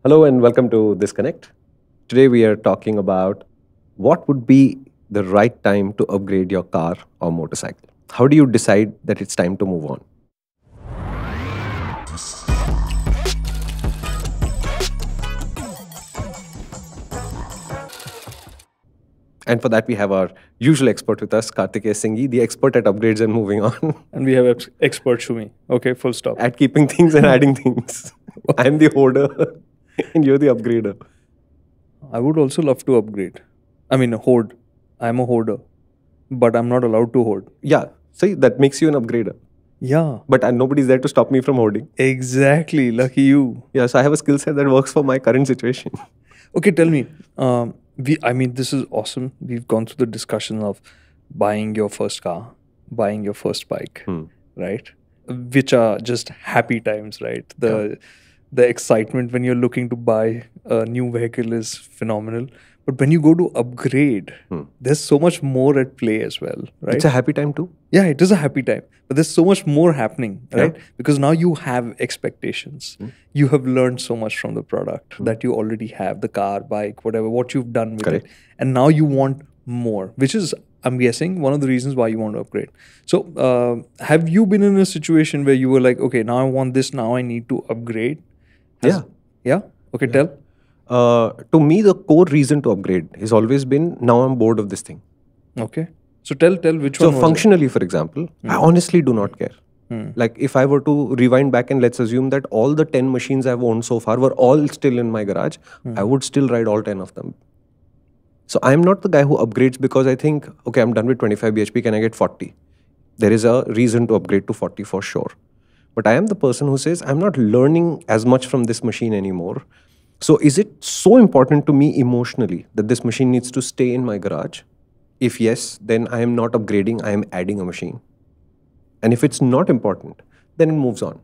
Hello and welcome to ThisConnect. Today we are talking about what would be the right time to upgrade your car or motorcycle. How do you decide that it's time to move on? And for that, we have our usual expert with us, Kartikeya and the expert at upgrades and moving on, And we have expert Shumi. Okay, full stop. at keeping things and adding things. I'm the hoarder and you're the upgrader. I would also love to upgrade. I mean, hoard. I'm a hoarder, but I'm not allowed to hoard. Yeah, see, that makes you an upgrader. Yeah, But nobody's there to stop me from hoarding. exactly. Lucky you. Yeah, so I have a skill set that works for my current situation. Okay, tell me. This is awesome. We've gone through the discussion of buying your first car, buying your first bike, right? Which are just happy times, right? The excitement when you're looking to buy a new vehicle is phenomenal. But when you go to upgrade, there's so much more at play as well, right? It's a happy time too. Yeah, it is a happy time, but there's so much more happening, right? Because now you have expectations. You have learned so much from the product that you already have, the car, bike, whatever, what you've done with it. And now you want more, which is, I'm guessing, one of the reasons why you want to upgrade. So have you been in a situation where you were like, okay, now I want this, now I need to upgrade? Yeah? Okay, tell. To me, the core reason to upgrade has always been, now I'm bored of this thing. Okay. So tell which So one was it? functionally, for example, I honestly do not care. Like if I were to rewind back and let's assume that all the 10 machines I've owned so far were all still in my garage, I would still ride all 10 of them. So I'm not the guy who upgrades because I think, okay, I'm done with 25 bhp, can I get 40? There is a reason to upgrade to 40 for sure. But I am the person who says, I'm not learning as much from this machine anymore. So is it so important to me emotionally that this machine needs to stay in my garage? If yes, then I am not upgrading, I am adding a machine. And if it's not important, then it moves on.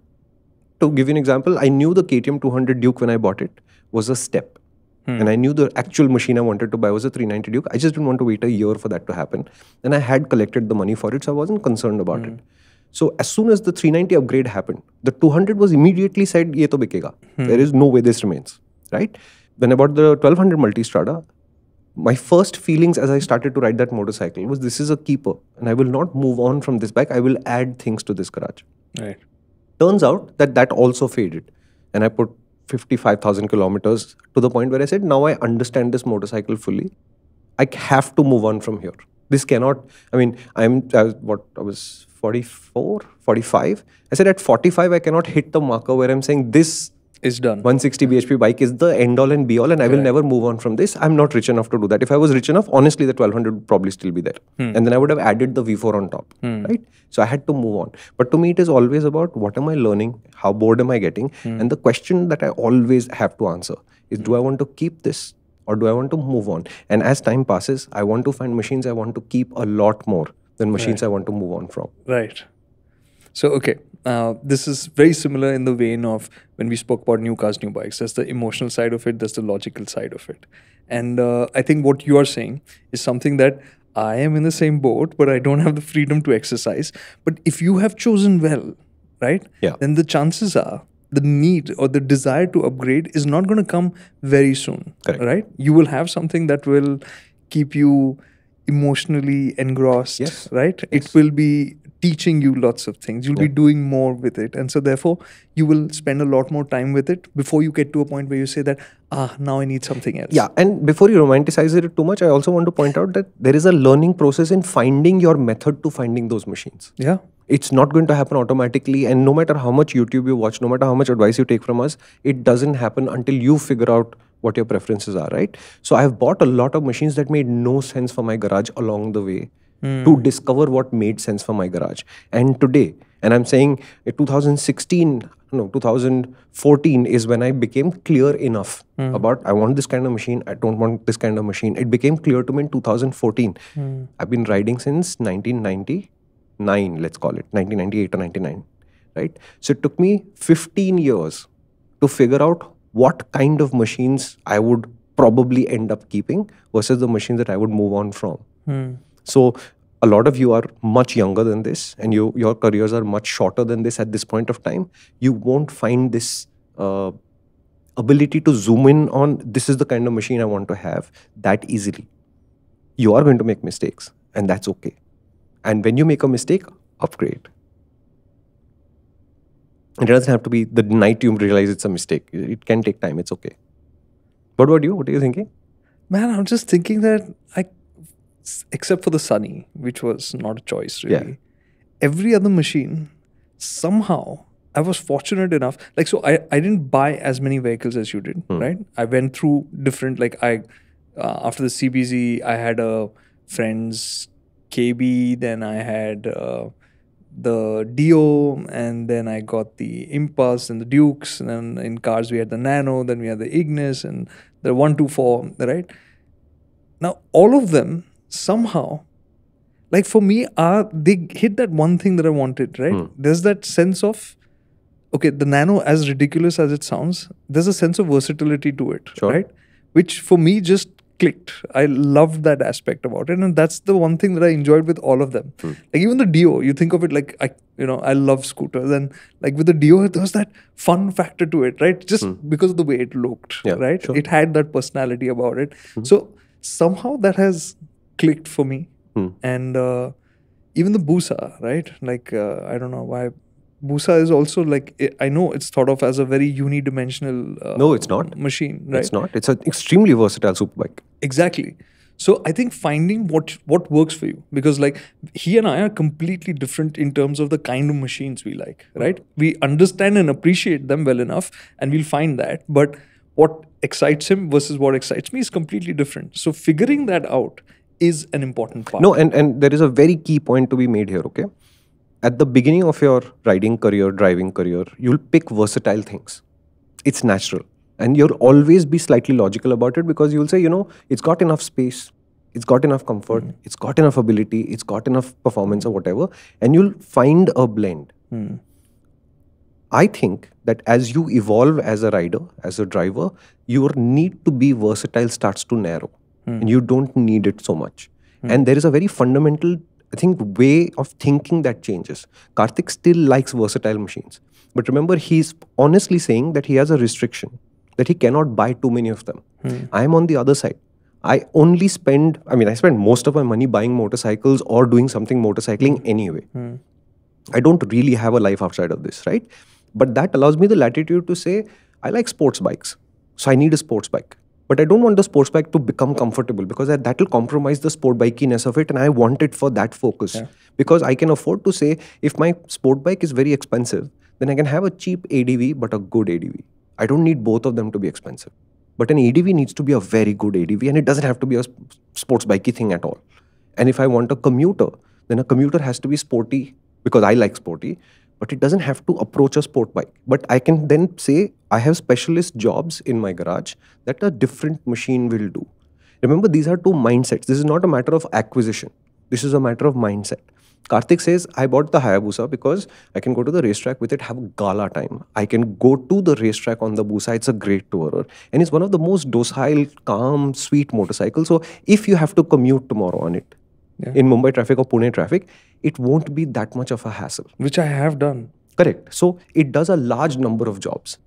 To give you an example, I knew the KTM 200 Duke when I bought it was a step. And I knew the actual machine I wanted to buy was a 390 Duke. I just didn't want to wait a year for that to happen. And I had collected the money for it, so I wasn't concerned about it. So as soon as the 390 upgrade happened, the 200 was immediately said, ye to bikega. There is no way this remains, right? When I bought the 1200 Multistrada, my first feelings as I started to ride that motorcycle was, this is a keeper and I will not move on from this bike. I will add things to this garage. Right. Turns out that also faded. And I put 55,000 kilometers to the point where I said, now I understand this motorcycle fully. I have to move on from here. This cannot, I mean, I was 44, 45. I said at 45, I cannot hit the marker where I'm saying this It's done. 160 bhp bike is the end all and be all and I will never move on from this. I'm not rich enough to do that. If I was rich enough, honestly, the 1200 would probably still be there. And then I would have added the V4 on top, right? So I had to move on. But to me, it is always about what am I learning? How bored am I getting? And the question that I always have to answer is, do I want to keep this or do I want to move on? And as time passes, I want to find machines I want to keep a lot more than machines I want to move on from. Right. So, okay, this is very similar in the vein of when we spoke about new cars, new bikes. There's the emotional side of it, there's the logical side of it. And I think what you are saying is something that I am in the same boat, but I don't have the freedom to exercise. But if you have chosen well, right, then the chances are the need or the desire to upgrade is not going to come very soon, right? You will have something that will keep you emotionally engrossed, right? It will be teaching you lots of things. You'll be doing more with it. And so therefore, you will spend a lot more time with it before you get to a point where you say that, now I need something else. Yeah, and before you romanticize it too much, I also want to point out that there is a learning process in finding your method to finding those machines. Yeah. It's not going to happen automatically. And no matter how much YouTube you watch, no matter how much advice you take from us, it doesn't happen until you figure out what your preferences are, right? So I've bought a lot of machines that made no sense for my garage along the way to discover what made sense for my garage. And today, and I'm saying 2014 is when I became clear enough about, I want this kind of machine, I don't want this kind of machine. It became clear to me in 2014. I've been riding since 1999, let's call it, 1998 or 99, right? So it took me 15 years to figure out what kind of machines I would probably end up keeping versus the machines that I would move on from. So a lot of you are much younger than this and your careers are much shorter than this at this point of time. You won't find this ability to zoom in on this is the kind of machine I want to have that easily. You are going to make mistakes, and that's okay. And when you make a mistake, upgrade. It doesn't have to be the night you realize it's a mistake. It can take time. It's okay. What about you? What are you thinking? Man, I'm just thinking that except for the Sunny, which was not a choice really, every other machine, somehow I was fortunate enough. Like, so I didn't buy as many vehicles as you did, right? I went through different, like after the CBZ, I had a friend's KB, then I had the Dio, and then I got the Impulse and the Dukes, and then in cars we had the Nano, then we had the Ignis and the 124, right? Now, all of them somehow, like for me, they hit that one thing that I wanted, right? There's that sense of, okay, the Nano, as ridiculous as it sounds, there's a sense of versatility to it, right? Which for me just clicked. I loved that aspect about it, and that's the one thing that I enjoyed with all of them. Like even the Dio, you think of it like I love scooters, and like with the Dio, there was that fun factor to it, right? Just because of the way it looked, right? Sure. It had that personality about it. So somehow that has clicked for me, and even the Busa, right? Like I don't know why. Busa is also like, I know it's thought of as a very unidimensional no, it's not. Machine, right? It's not. It's an extremely versatile superbike. Exactly. So I think finding what works for you, because like he and I are completely different in terms of the kind of machines we like, right? We understand and appreciate them well enough, and we'll find that. But what excites him versus what excites me is completely different. So figuring that out is an important part. No, and there is a very key point to be made here, okay? At the beginning of your riding career, driving career, you'll pick versatile things. It's natural. And you'll always be slightly logical about it, because you'll say, it's got enough space, it's got enough comfort, it's got enough ability, it's got enough performance or whatever, and you'll find a blend. I think that as you evolve as a rider, as a driver, your need to be versatile starts to narrow. And you don't need it so much. And there is a very fundamental, I think, way of thinking that changes. Kartik still likes versatile machines. But remember, he's honestly saying that he has a restriction, that he cannot buy too many of them. I'm on the other side. I spend most of my money buying motorcycles or doing something motorcycling anyway. I don't really have a life outside of this, right? But that allows me the latitude to say, I like sports bikes, so I need a sports bike. But I don't want the sports bike to become comfortable, because that will compromise the sport bikiness of it, and I want it for that focus. Because I can afford to say, if my sport bike is very expensive, then I can have a cheap ADV but a good ADV. I don't need both of them to be expensive. But an ADV needs to be a very good ADV, and it doesn't have to be a sports bikey thing at all. And if I want a commuter, then a commuter has to be sporty, because I like sporty, but it doesn't have to approach a sport bike. But I can then say, I have specialist jobs in my garage that a different machine will do. Remember, these are two mindsets. This is not a matter of acquisition. This is a matter of mindset. Kartik says, I bought the Hayabusa because I can go to the racetrack with it, have a gala time. I can go to the racetrack on the Busa. It's a great tourer. And it's one of the most docile, calm, sweet motorcycles. So if you have to commute tomorrow on it, in Mumbai traffic or Pune traffic, it won't be that much of a hassle. Which I have done. Correct. So it does a large number of jobs.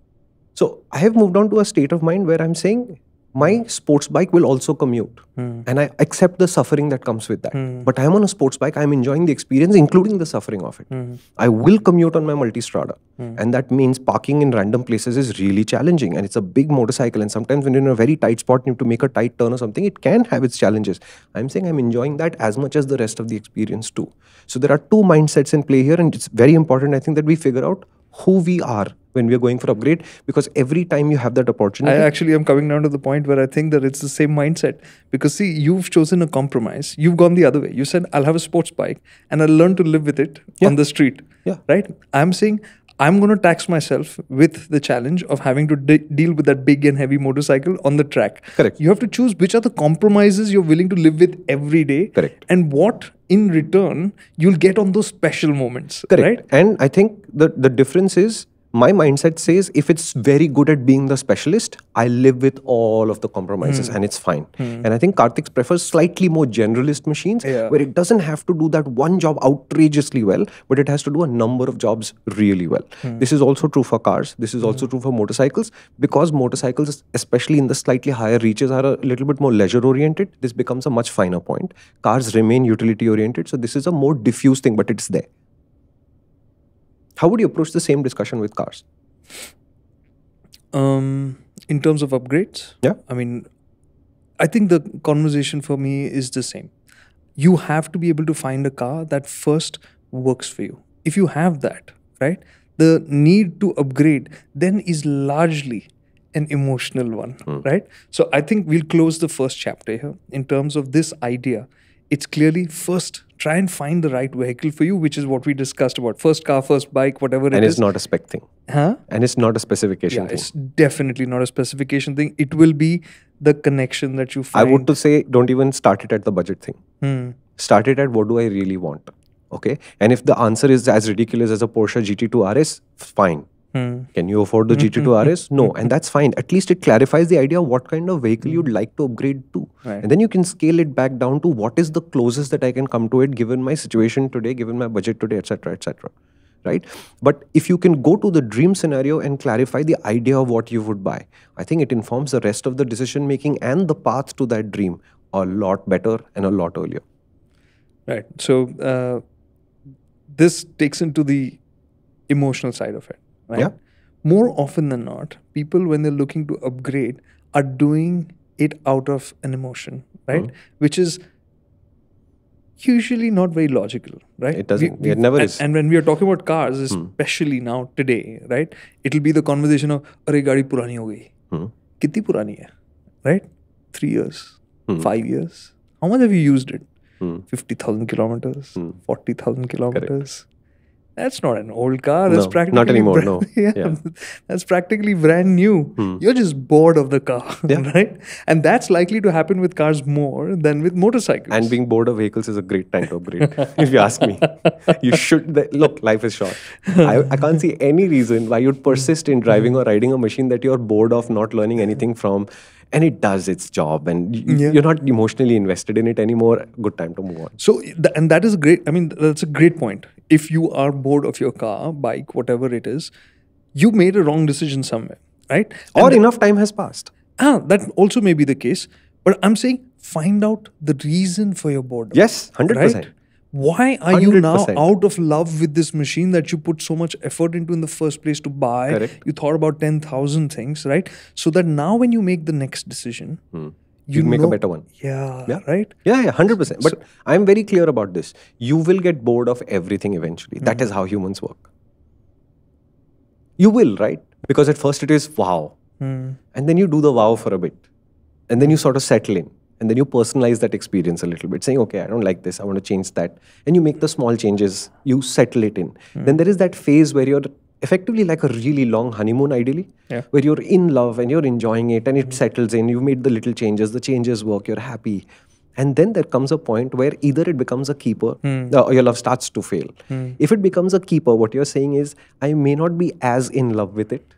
So I have moved on to a state of mind where I'm saying, my sports bike will also commute. And I accept the suffering that comes with that. But I'm on a sports bike, I'm enjoying the experience, including the suffering of it. I will commute on my multi-strada. And that means parking in random places is really challenging. And it's a big motorcycle. And sometimes when you're in a very tight spot, you have to make a tight turn or something, it can have its challenges. I'm saying I'm enjoying that as much as the rest of the experience too. So there are two mindsets in play here. And it's very important, I think, that we figure out who we are when we are going for upgrade, because every time you have that opportunity. I actually am coming down to the point where I think that it's the same mindset, because see, you've chosen a compromise. You've gone the other way. You said, I'll have a sports bike and I'll learn to live with it on the street. Right? I'm saying, I'm going to tax myself with the challenge of having to deal with that big and heavy motorcycle on the track. Correct. You have to choose which are the compromises you're willing to live with every day. Correct. And what in return you'll get on those special moments. Correct. Right? And I think the difference is, My mindset says if it's very good at being the specialist, I live with all of the compromises and it's fine. And I think Karthik prefers slightly more generalist machines where it doesn't have to do that one job outrageously well, but it has to do a number of jobs really well. This is also true for cars. This is also true for motorcycles, because motorcycles, especially in the slightly higher reaches, are a little bit more leisure oriented. This becomes a much finer point. Cars remain utility oriented. So this is a more diffuse thing, but it's there. How would you approach the same discussion with cars? In terms of upgrades? Yeah. I mean, I think the conversation for me is the same. You have to be able to find a car that first works for you. If you have that, right, the need to upgrade then is largely an emotional one, right? So I think we'll close the first chapter here in terms of this idea. It's clearly first try and find the right vehicle for you, which is what we discussed about. First car, first bike, whatever it is. And it's not a spec thing. Huh? And it's not a specification thing. It's definitely not a specification thing. It will be the connection that you find. I would to say, don't even start it at the budget thing. Start it at what do I really want. Okay. And if the answer is as ridiculous as a Porsche GT2 RS, fine. Can you afford the GT2 RS? No. And that's fine. At least it clarifies the idea of what kind of vehicle you'd like to upgrade to. Right. And then you can scale it back down to what is the closest that I can come to it given my situation today, given my budget today, etc., etc. Right? But if you can go to the dream scenario and clarify the idea of what you would buy, I think it informs the rest of the decision making and the path to that dream a lot better and a lot earlier. Right. So this takes into the emotional side of it. Right? Yeah. More often than not, people, when they're looking to upgrade, are doing it out of an emotion, right? Which is usually not very logical, right? It doesn't. It never is. And when we are talking about cars, especially now today, right? It'll be the conversation of, "Arey, gaadi purani ho gayi." Kitni purani hai, right? 3 years, 5 years. How much have you used it? 50,000 kilometers, 40,000 kilometers. That's not an old car. That's practically not anymore. No. That's practically brand new. You're just bored of the car, right? And that's likely to happen with cars more than with motorcycles. And being bored of vehicles is a great time to upgrade. If you ask me, you should. Look, life is short. I can't see any reason why you'd persist in driving or riding a machine that you're bored of, not learning anything from. And it does its job, and you're not emotionally invested in it anymore. Good time to move on. So, and that is great. I mean, that's a great point. If you are bored of your car, bike, whatever it is, you made a wrong decision somewhere, right? Or enough time has passed. That also may be the case. But I'm saying find out the reason for your boredom. Yes, 100%. Right? Why are you now out of love with this machine that you put so much effort into in the first place to buy? Correct. You thought about 10,000 things, right? So that now when you make the next decision, you make a better one. Yeah, right? Yeah, 100%. But I'm very clear about this. You will get bored of everything eventually. That is how humans work. You will, right? Because at first it is wow. And then you do the wow for a bit. And then you sort of settle in. And then you personalize that experience a little bit, saying, okay, I don't like this, I want to change that. And you make the small changes, you settle it in. Then there is that phase where you're effectively like a really long honeymoon, ideally, where you're in love and you're enjoying it and it settles in. You've made the little changes, the changes work, you're happy. And then there comes a point where either it becomes a keeper or your love starts to fail. If it becomes a keeper, what you're saying is, I may not be as in love with it,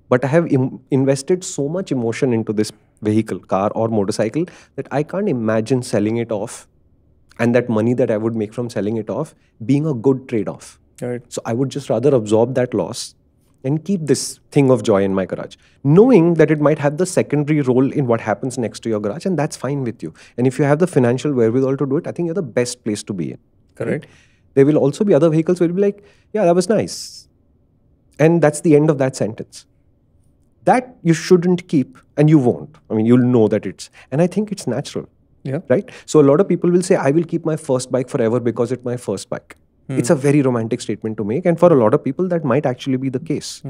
but I have invested so much emotion into this vehicle, car or motorcycle, that I can't imagine selling it off and that money that I would make from selling it off being a good trade-off. Right. So I would just rather absorb that loss and keep this thing of joy in my garage, knowing that it might have the secondary role in what happens next to your garage, and that's fine with you. And if you have the financial wherewithal to do it, I think you're the best place to be in. Correct. Right? There will also be other vehicles where you'll be like, yeah, that was nice. And that's the end of that sentence. That you shouldn't keep, and you won't. I mean, you'll know that it's, and I think it's natural. Yeah. Right? So a lot of people will say, I will keep my first bike forever because it's my first bike. It's a very romantic statement to make. And for a lot of people, that might actually be the case.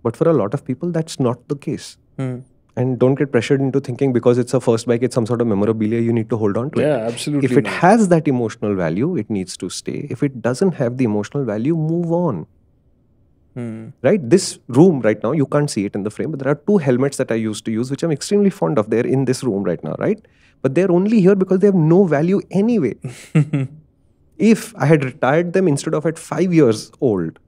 But for a lot of people, that's not the case. And don't get pressured into thinking because it's a first bike, it's some sort of memorabilia, you need to hold on to it. Yeah, absolutely. If it has that emotional value, it needs to stay. If it doesn't have the emotional value, move on. Right? This room right now, you can't see it in the frame, but there are 2 helmets that I used to use, which I'm extremely fond of. They're in this room right now, right? But they're only here because they have no value anyway. If I had retired them instead of at 5 years old,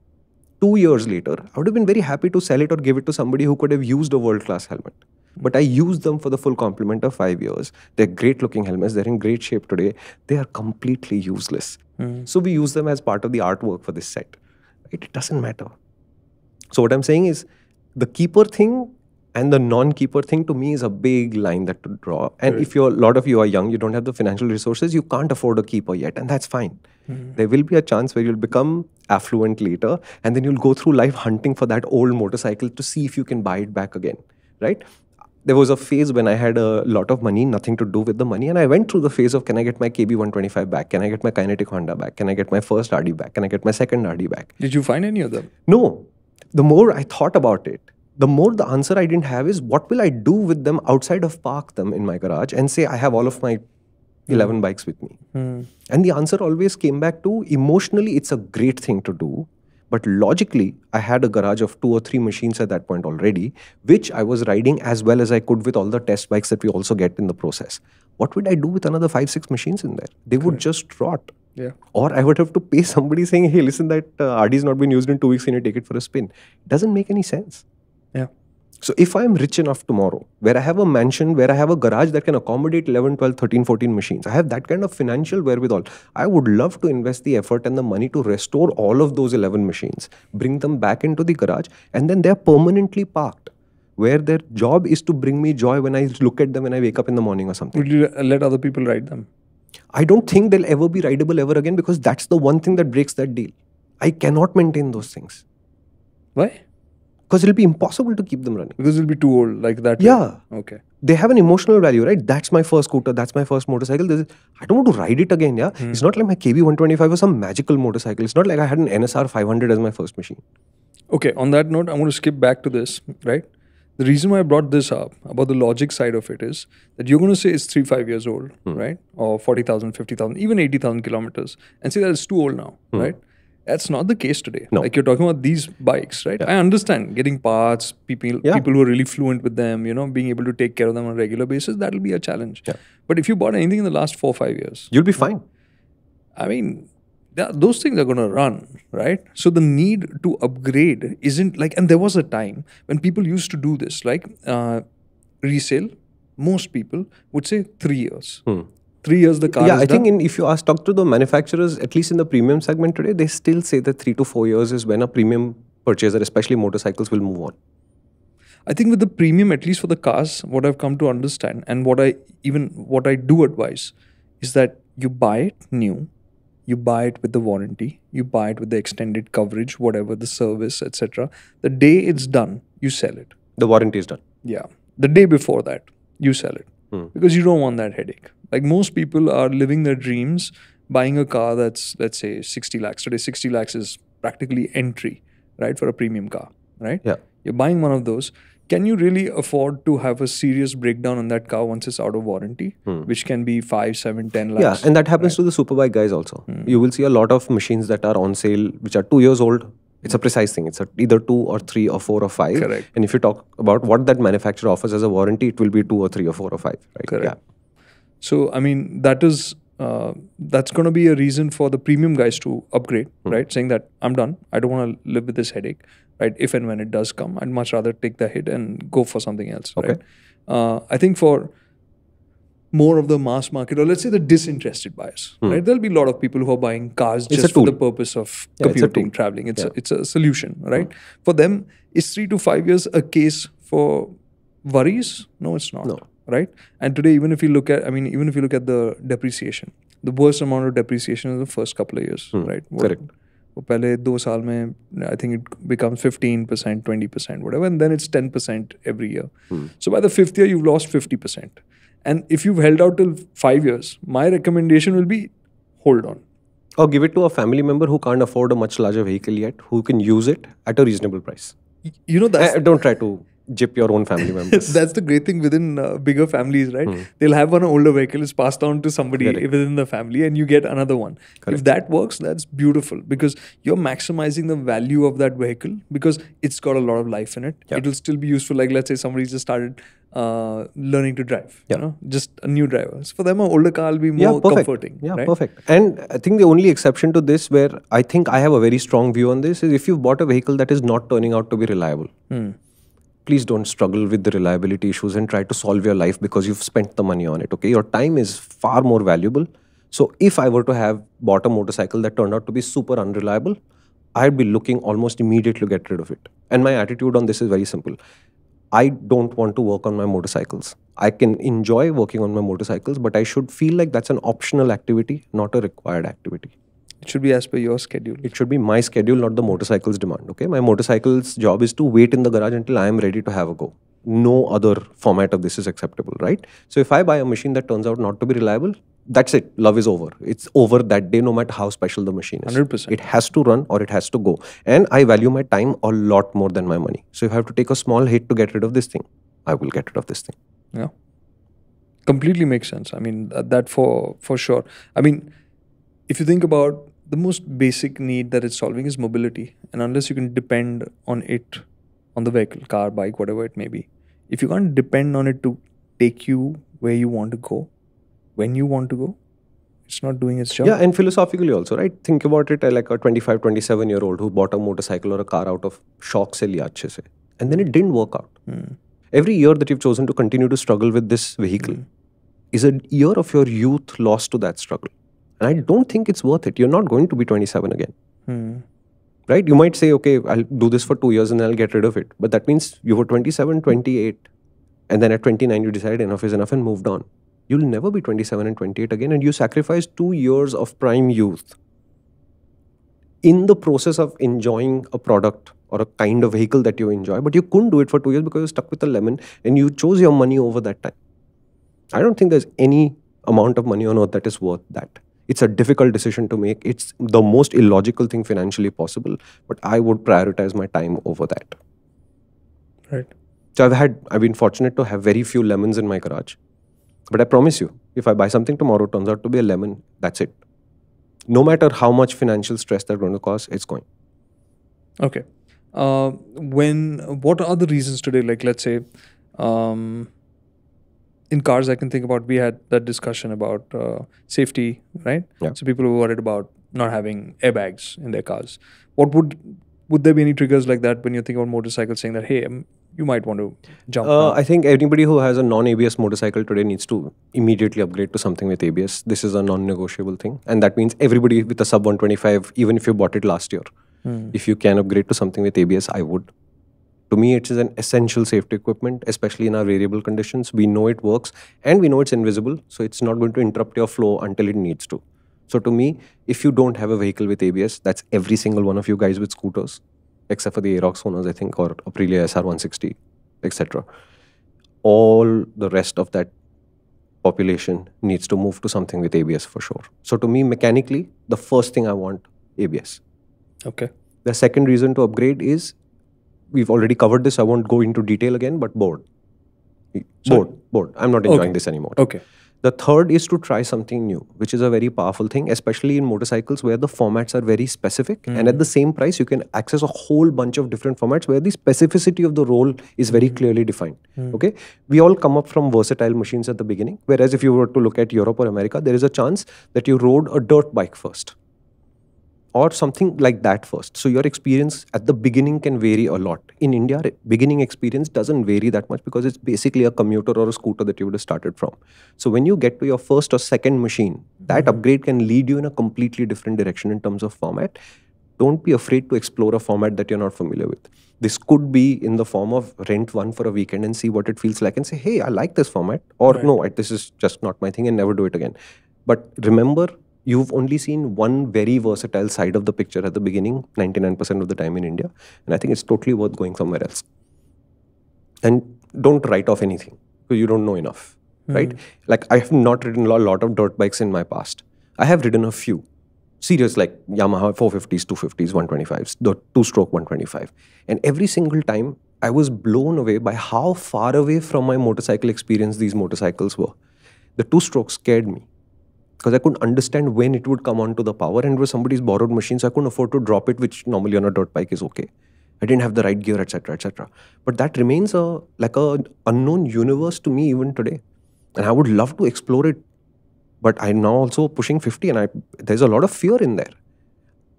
2 years later, I would have been very happy to sell it or give it to somebody who could have used a world-class helmet. But I used them for the full complement of 5 years. They're great looking helmets. They're in great shape today. They are completely useless. So we use them as part of the artwork for this set. It doesn't matter. So what I'm saying is the keeper thing and the non-keeper thing to me is a big line that to draw. And if a lot of you are young, you don't have the financial resources, you can't afford a keeper yet. And that's fine. There will be a chance where you'll become affluent later. And then you'll go through life hunting for that old motorcycle to see if you can buy it back again. Right? There was a phase when I had a lot of money, nothing to do with the money. And I went through the phase of, can I get my KB125 back? Can I get my Kinetic Honda back? Can I get my first RD back? Can I get my second RD back? Did you find any of them? No. The more I thought about it, the more the answer I didn't have is, what will I do with them outside of park them in my garage and say I have all of my 11 bikes with me? And the answer always came back to, emotionally, it's a great thing to do. But logically, I had a garage of 2 or 3 machines at that point already, which I was riding as well as I could with all the test bikes that we also get in the process. What would I do with another 5-6 machines in there? They would just rot. Yeah. Or I would have to pay somebody saying, hey, listen, that RD's not been used in 2 weeks, can you take it for a spin? It doesn't make any sense. Yeah. So if I'm rich enough tomorrow, where I have a mansion, where I have a garage that can accommodate 11, 12, 13, 14 machines, I have that kind of financial wherewithal, I would love to invest the effort and the money to restore all of those 11 machines, bring them back into the garage, and then they're permanently parked, where their job is to bring me joy when I look at them when I wake up in the morning or something. Would you let other people ride them? I don't think they'll ever be rideable ever again, because that's the one thing that breaks that deal. I cannot maintain those things. Why? Because it'll be impossible to keep them running. Because it'll be too old, like that. Yeah. Okay. They have an emotional value, right? That's my first scooter. That's my first motorcycle. I don't want to ride it again, yeah? It's not like my KB125 was some magical motorcycle. It's not like I had an NSR 500 as my first machine. Okay, on that note, I'm going to skip back to this, right? The reason why I brought this up, about the logic side of it, is that you're going to say it's 3-5 years old, right? Or 40,000, 50,000, even 80,000 kilometers, and say that it's too old now, right? That's not the case today. No. Like, you're talking about these bikes, right? I understand getting parts, people who are really fluent with them, being able to take care of them on a regular basis, that'll be a challenge. Yeah. But if you bought anything in the last 4 or 5 years, you'll be fine. I mean, those things are going to run, right? So the need to upgrade isn't like, and there was a time when people used to do this, like resale, most people would say 3 years. 3 years the car is I done. think if you talk to the manufacturers, at least in the premium segment today, they still say that 3 to 4 years is when a premium purchaser, especially motorcycles, will move on. I think with the premium, at least for the cars, what I've come to understand, and what I do advise, is that you buy it new, you buy it with the warranty, you buy it with the extended coverage, whatever, the service, etc. The day it's done, you sell it. The warranty is done. Yeah. The day before that, you sell it. Because you don't want that headache. Like, most people are living their dreams buying a car that's, let's say, 60 lakhs. Today, 60 lakhs is practically entry, right, for a premium car, right? Yeah. You're buying one of those. Can you really afford to have a serious breakdown on that car once it's out of warranty, which can be 5, 7, 10 lakhs? Yeah, and that happens to the superbike guys also. You will see a lot of machines that are on sale, which are 2 years old. It's a precise thing. It's either 2 or 3 or 4 or 5. Correct. And if you talk about what that manufacturer offers as a warranty, it will be 2 or 3 or 4 or 5. Right? Correct. Yeah. So, I mean, that's going to be a reason for the premium guys to upgrade, right? Saying that I'm done. I don't want to live with this headache, right? If and when it does come, I'd much rather take the hit and go for something else, Okay. right? I think for more of the mass market, or let's say the disinterested buyers, right? There'll be a lot of people who are buying cars just for the purpose of commuting, traveling. It's a solution, right? For them, is 3 to 5 years a case for worries? No, it's not. No. Right? And today, even if you look at the depreciation, the worst amount of depreciation is the first couple of years, right? Correct. पहले 2 साल में, I think it becomes 15%, 20%, whatever, and then it's 10% every year. So by the 5th year, you've lost 50%. And if you've held out till 5 years, my recommendation will be hold on. Or give it to a family member who can't afford a much larger vehicle yet, who can use it at a reasonable price. That's... Don't try to gyp your own family members. That's the great thing within bigger families, right? They'll have one older vehicle, it's passed down to somebody within the family, and you get another one. If that works, that's beautiful, because you're maximizing the value of that vehicle, because it's got a lot of life in it. It will still be useful. Like, let's say somebody just started learning to drive, just a new driver. So for them, an older car will be more comforting. Yeah, perfect. And I think the only exception to this, where I think I have a very strong view on this, is if you've bought a vehicle that is not turning out to be reliable. Please don't struggle with the reliability issues and try to solve your life because you've spent the money on it. Okay, your time is far more valuable. So if I were to have bought a motorcycle that turned out to be super unreliable, I'd be looking almost immediately to get rid of it. And my attitude on this is very simple. I don't want to work on my motorcycles. I can enjoy working on my motorcycles, but I should feel like that's an optional activity, not a required activity. It should be as per your schedule. It should be my schedule, not the motorcycle's demand. Okay, my motorcycle's job is to wait in the garage until I am ready to have a go. No other format of this is acceptable, right? So if I buy a machine that turns out not to be reliable, that's it. Love is over. It's over that day, no matter how special the machine is. 100%. It has to run or it has to go. And I value my time a lot more than my money. So if I have to take a small hit to get rid of this thing, I will get rid of this thing. Yeah. Completely makes sense. I mean, that for sure. I mean, if you think about the most basic need that it's solving is mobility. And unless you can depend on it, on the vehicle, car, bike, whatever it may be, if you can't depend on it to take you where you want to go, when you want to go, it's not doing its job. Yeah, and philosophically also, right? Think about it like a 25, 27-year-old who bought a motorcycle or a car out of shock se liya achhe se. And then it didn't work out. Every year that you've chosen to continue to struggle with this vehicle is a year of your youth lost to that struggle. And I don't think it's worth it. You're not going to be 27 again. Right? You might say, okay, I'll do this for 2 years and then I'll get rid of it. But that means you were 27, 28. And then at 29, you decided enough is enough and moved on. You'll never be 27 and 28 again. And you sacrifice 2 years of prime youth in the process of enjoying a product or a kind of vehicle that you enjoy. But you couldn't do it for 2 years because you're stuck with a lemon and you chose your money over that time. I don't think there's any amount of money on earth that is worth that. It's a difficult decision to make. It's the most illogical thing financially possible, but I would prioritize my time over that. Right. So I've been fortunate to have very few lemons in my garage. But I promise you, if I buy something tomorrow, it turns out to be a lemon, that's it. No matter how much financial stress that's going to cause, it's going. Okay. What are the reasons today? Like, let's say, in cars, I can think about, we had that discussion about safety, right? Yeah. So people were worried about not having airbags in their cars. What would there be any triggers like that when you think about motorcycles saying that, hey, you might want to jump now? I think anybody who has a non-ABS motorcycle today needs to immediately upgrade to something with ABS. This is a non-negotiable thing. And that means everybody with a sub 125, even if you bought it last year, if you can upgrade to something with ABS, I would. To me, it is an essential safety equipment, especially in our variable conditions. We know it works and we know it's invisible. So it's not going to interrupt your flow until it needs to. So to me, if you don't have a vehicle with ABS, that's every single one of you guys with scooters, except for the Aerox owners, I think, or Aprilia SR160, etc. All the rest of that population needs to move to something with ABS for sure. So to me, mechanically, the first thing I want, ABS. Okay. The second reason to upgrade is, we've already covered this, I won't go into detail again, but board. Board. I'm not enjoying this anymore. Okay. The third is to try something new, which is a very powerful thing, especially in motorcycles where the formats are very specific. And at the same price, you can access a whole bunch of different formats where the specificity of the role is very clearly defined. Okay. We all come up from versatile machines at the beginning. Whereas if you were to look at Europe or America, there is a chance that you rode a dirt bike first, or something like that first. So your experience at the beginning can vary a lot. In India, beginning experience doesn't vary that much because it's basically a commuter or a scooter that you would have started from. So when you get to your first or second machine, that upgrade can lead you in a completely different direction in terms of format. Don't be afraid to explore a format that you're not familiar with. This could be in the form of rent one for a weekend and see what it feels like and say, hey, I like this format, or no, this is just not my thing, and never do it again. But remember, you've only seen one very versatile side of the picture at the beginning, 99% of the time in India. And I think it's totally worth going somewhere else. And don't write off anything because you don't know enough, right? Like, I have not ridden a lot of dirt bikes in my past. I have ridden a few. Serious, like Yamaha 450s, 250s, 125s, the two-stroke 125. And every single time, I was blown away by how far away from my motorcycle experience these motorcycles were. The two-stroke scared me because I couldn't understand when it would come onto the power, and it was somebody's borrowed machine, so I couldn't afford to drop it, which normally on a dirt bike is okay. I didn't have the right gear, etc., etc. But that remains like a unknown universe to me even today. And I would love to explore it. But I'm now also pushing 50, and there's a lot of fear in there.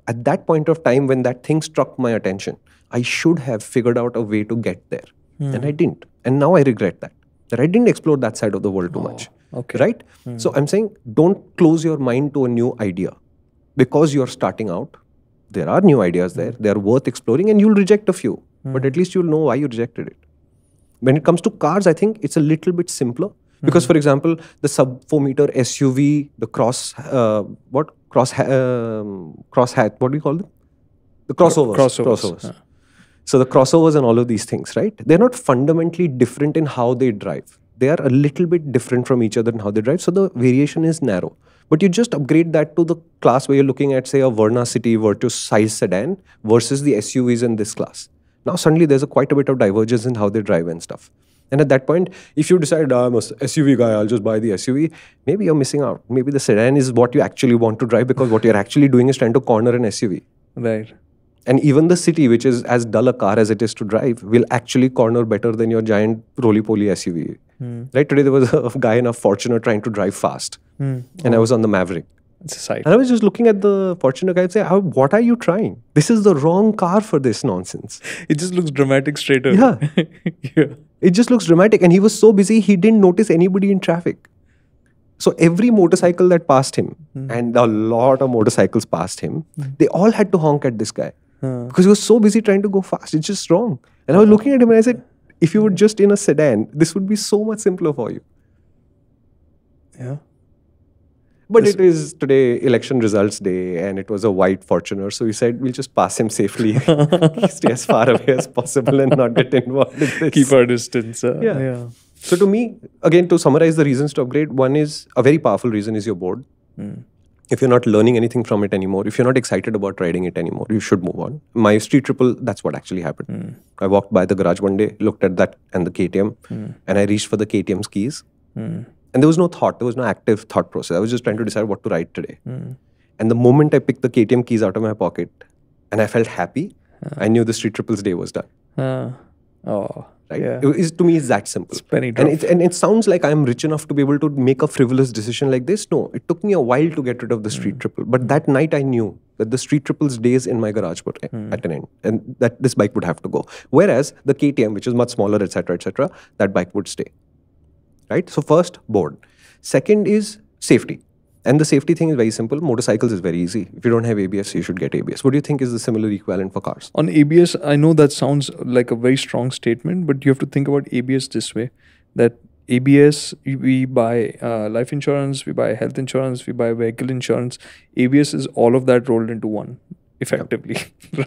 At that point of time, when that thing struck my attention, I should have figured out a way to get there. And I didn't. And now I regret that I didn't explore that side of the world too much. Okay. Right? So I'm saying, don't close your mind to a new idea. Because you're starting out, there are new ideas there. They are worth exploring, and you'll reject a few. But at least you'll know why you rejected it. When it comes to cars, I think it's a little bit simpler. Because, for example, the sub 4 meter SUV, the what do you call them? The crossovers. Crossovers. So the crossovers and all of these things, right? They're not fundamentally different in how they drive. They are a little bit different from each other in how they drive. So the variation is narrow. But you just upgrade that to the class where you're looking at, say, a Verna City Virtus size sedan versus the SUVs in this class. Now suddenly there's quite a bit of divergence in how they drive and stuff. And at that point, if you decide, I'm a SUV guy, I'll just buy the SUV, maybe you're missing out. Maybe the sedan is what you actually want to drive, because what you're actually doing is trying to corner an SUV. Right. And even the City, which is as dull a car as it is to drive, will actually corner better than your giant roly-poly SUV. Right? Today there was a guy in a Fortuner trying to drive fast. And I was on the Maverick. It's a sight. And I was just looking at the Fortuner guy and say, what are you trying? This is the wrong car for this nonsense. It just looks dramatic straight away. Yeah. Yeah. It just looks dramatic. And he was so busy, he didn't notice anybody in traffic. So every motorcycle that passed him, and a lot of motorcycles passed him, they all had to honk at this guy. Because he was so busy trying to go fast. It's just wrong. And I was looking at him and I said, if you were just in a sedan, this would be so much simpler for you. Yeah. But it is today election results day, and it was a white Fortuner. So we said, we'll just pass him safely. Stay as far away as possible and not get involved in this. Keep our distance. Yeah. So to me, again, to summarize the reasons to upgrade, one is, a very powerful reason is you're bored. If you're not learning anything from it anymore, if you're not excited about riding it anymore, you should move on. My street triple, that's what actually happened. I walked by the garage one day, looked at that and the KTM, and I reached for the KTM's keys. And there was no thought, there was no active thought process. I was just trying to decide what to ride today. And the moment I picked the KTM keys out of my pocket and I felt happy, I knew the street triple's day was done. Right? Yeah. To me, it's that simple. It's penny drop. And it sounds like I'm rich enough to be able to make a frivolous decision like this. No, it took me a while to get rid of the street triple. But that night I knew that the street triple's days in my garage were at an end. And that this bike would have to go. Whereas the KTM, which is much smaller, etc., that bike would stay. Right? So first, board. Second is safety. And the safety thing is very simple. Motorcycles is very easy. If you don't have ABS, you should get ABS. What do you think is the similar equivalent for cars? On ABS, I know that sounds like a very strong statement, but you have to think about ABS this way. That ABS, we buy life insurance, we buy health insurance, we buy vehicle insurance. ABS is all of that rolled into one, effectively,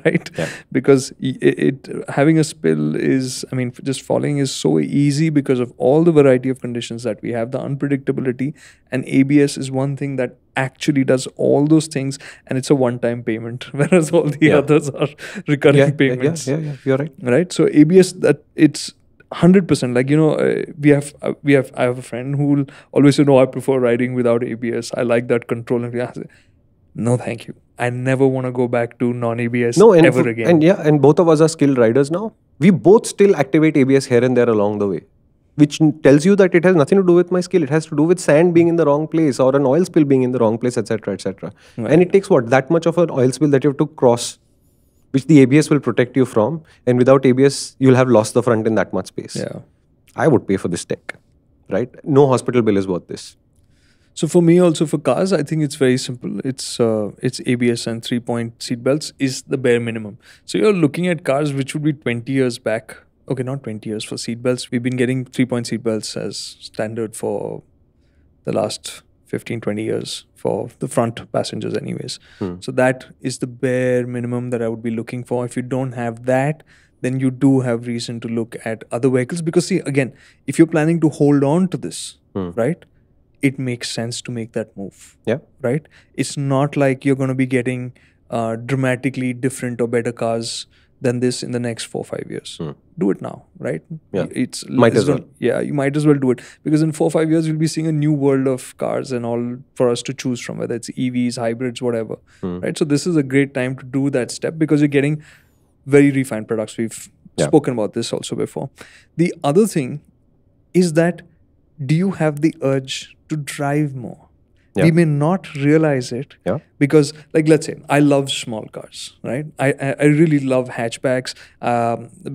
right? Yeah. Because it having a spill is, I mean, just falling is so easy because of all the variety of conditions that we have, the unpredictability, and ABS is one thing that actually does all those things, and it's a one-time payment, whereas all the others are recurring payments. Yeah, you're right. Right? So ABS, that it's 100%. Like, you know, I have a friend who will always say, no, I prefer riding without ABS. I like that control. And I say, no, thank you. I never want to go back to non-ABS ever again. And both of us are skilled riders now. We both still activate ABS here and there along the way, which tells you that it has nothing to do with my skill. It has to do with sand being in the wrong place or an oil spill being in the wrong place, etc., etc. Right. And it takes that much of an oil spill that you have to cross, which the ABS will protect you from. And without ABS, you'll have lost the front in that much space. Yeah. I would pay for this tech, right? No hospital bill is worth this. So for me also, for cars, I think it's very simple. It's ABS and 3-point seat belts is the bare minimum. So you're looking at cars which would be 20 years back. Okay, not 20 years for seat belts. We've been getting 3-point seat belts as standard for the last 15, 20 years for the front passengers anyways. So that is the bare minimum that I would be looking for. If you don't have that, then you do have reason to look at other vehicles. Because see, again, if you're planning to hold on to this, right? it makes sense to make that move. Yeah. Right? It's not like you're going to be getting dramatically different or better cars than this in the next 4 or 5 years. Do it now, right? Yeah. It's Might as well. Yeah, you might as well do it, because in 4 or 5 years you'll be seeing a new world of cars and all for us to choose from, whether it's EVs, hybrids, whatever. Right? So this is a great time to do that step, because you're getting very refined products. We've spoken about this also before. The other thing is that, do you have the urge to drive more? We may not realize it because, like, let's say I love small cars, right? I really love hatchbacks.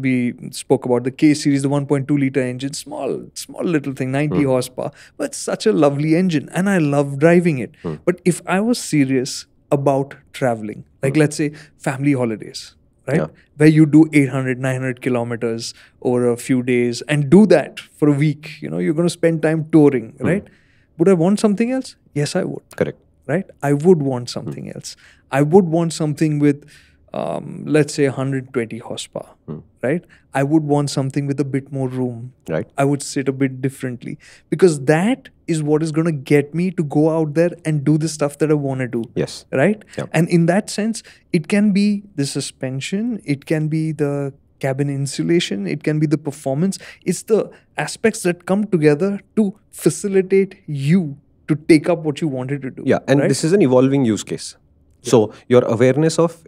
We spoke about the K series, the 1.2 liter engine, small little thing, 90 horsepower, but such a lovely engine, and I love driving it. But if I was serious about traveling, like let's say family holidays, right? Where you do 800, 900 kilometers over a few days and do that for a week, you're going to spend time touring, right? Would I want something else? Yes, I would. Correct. Right? I would want something else. I would want something with, let's say, 120 horsepower. Right? I would want something with a bit more room. Right. I would sit a bit differently, because that is what is going to get me to go out there and do the stuff that I want to do. Yes. Right? Yeah. And in that sense, it can be the suspension, it can be the cabin insulation, it can be the performance. It's the aspects that come together to facilitate you to take up what you wanted to do. Yeah, and this is an evolving use case. So your awareness of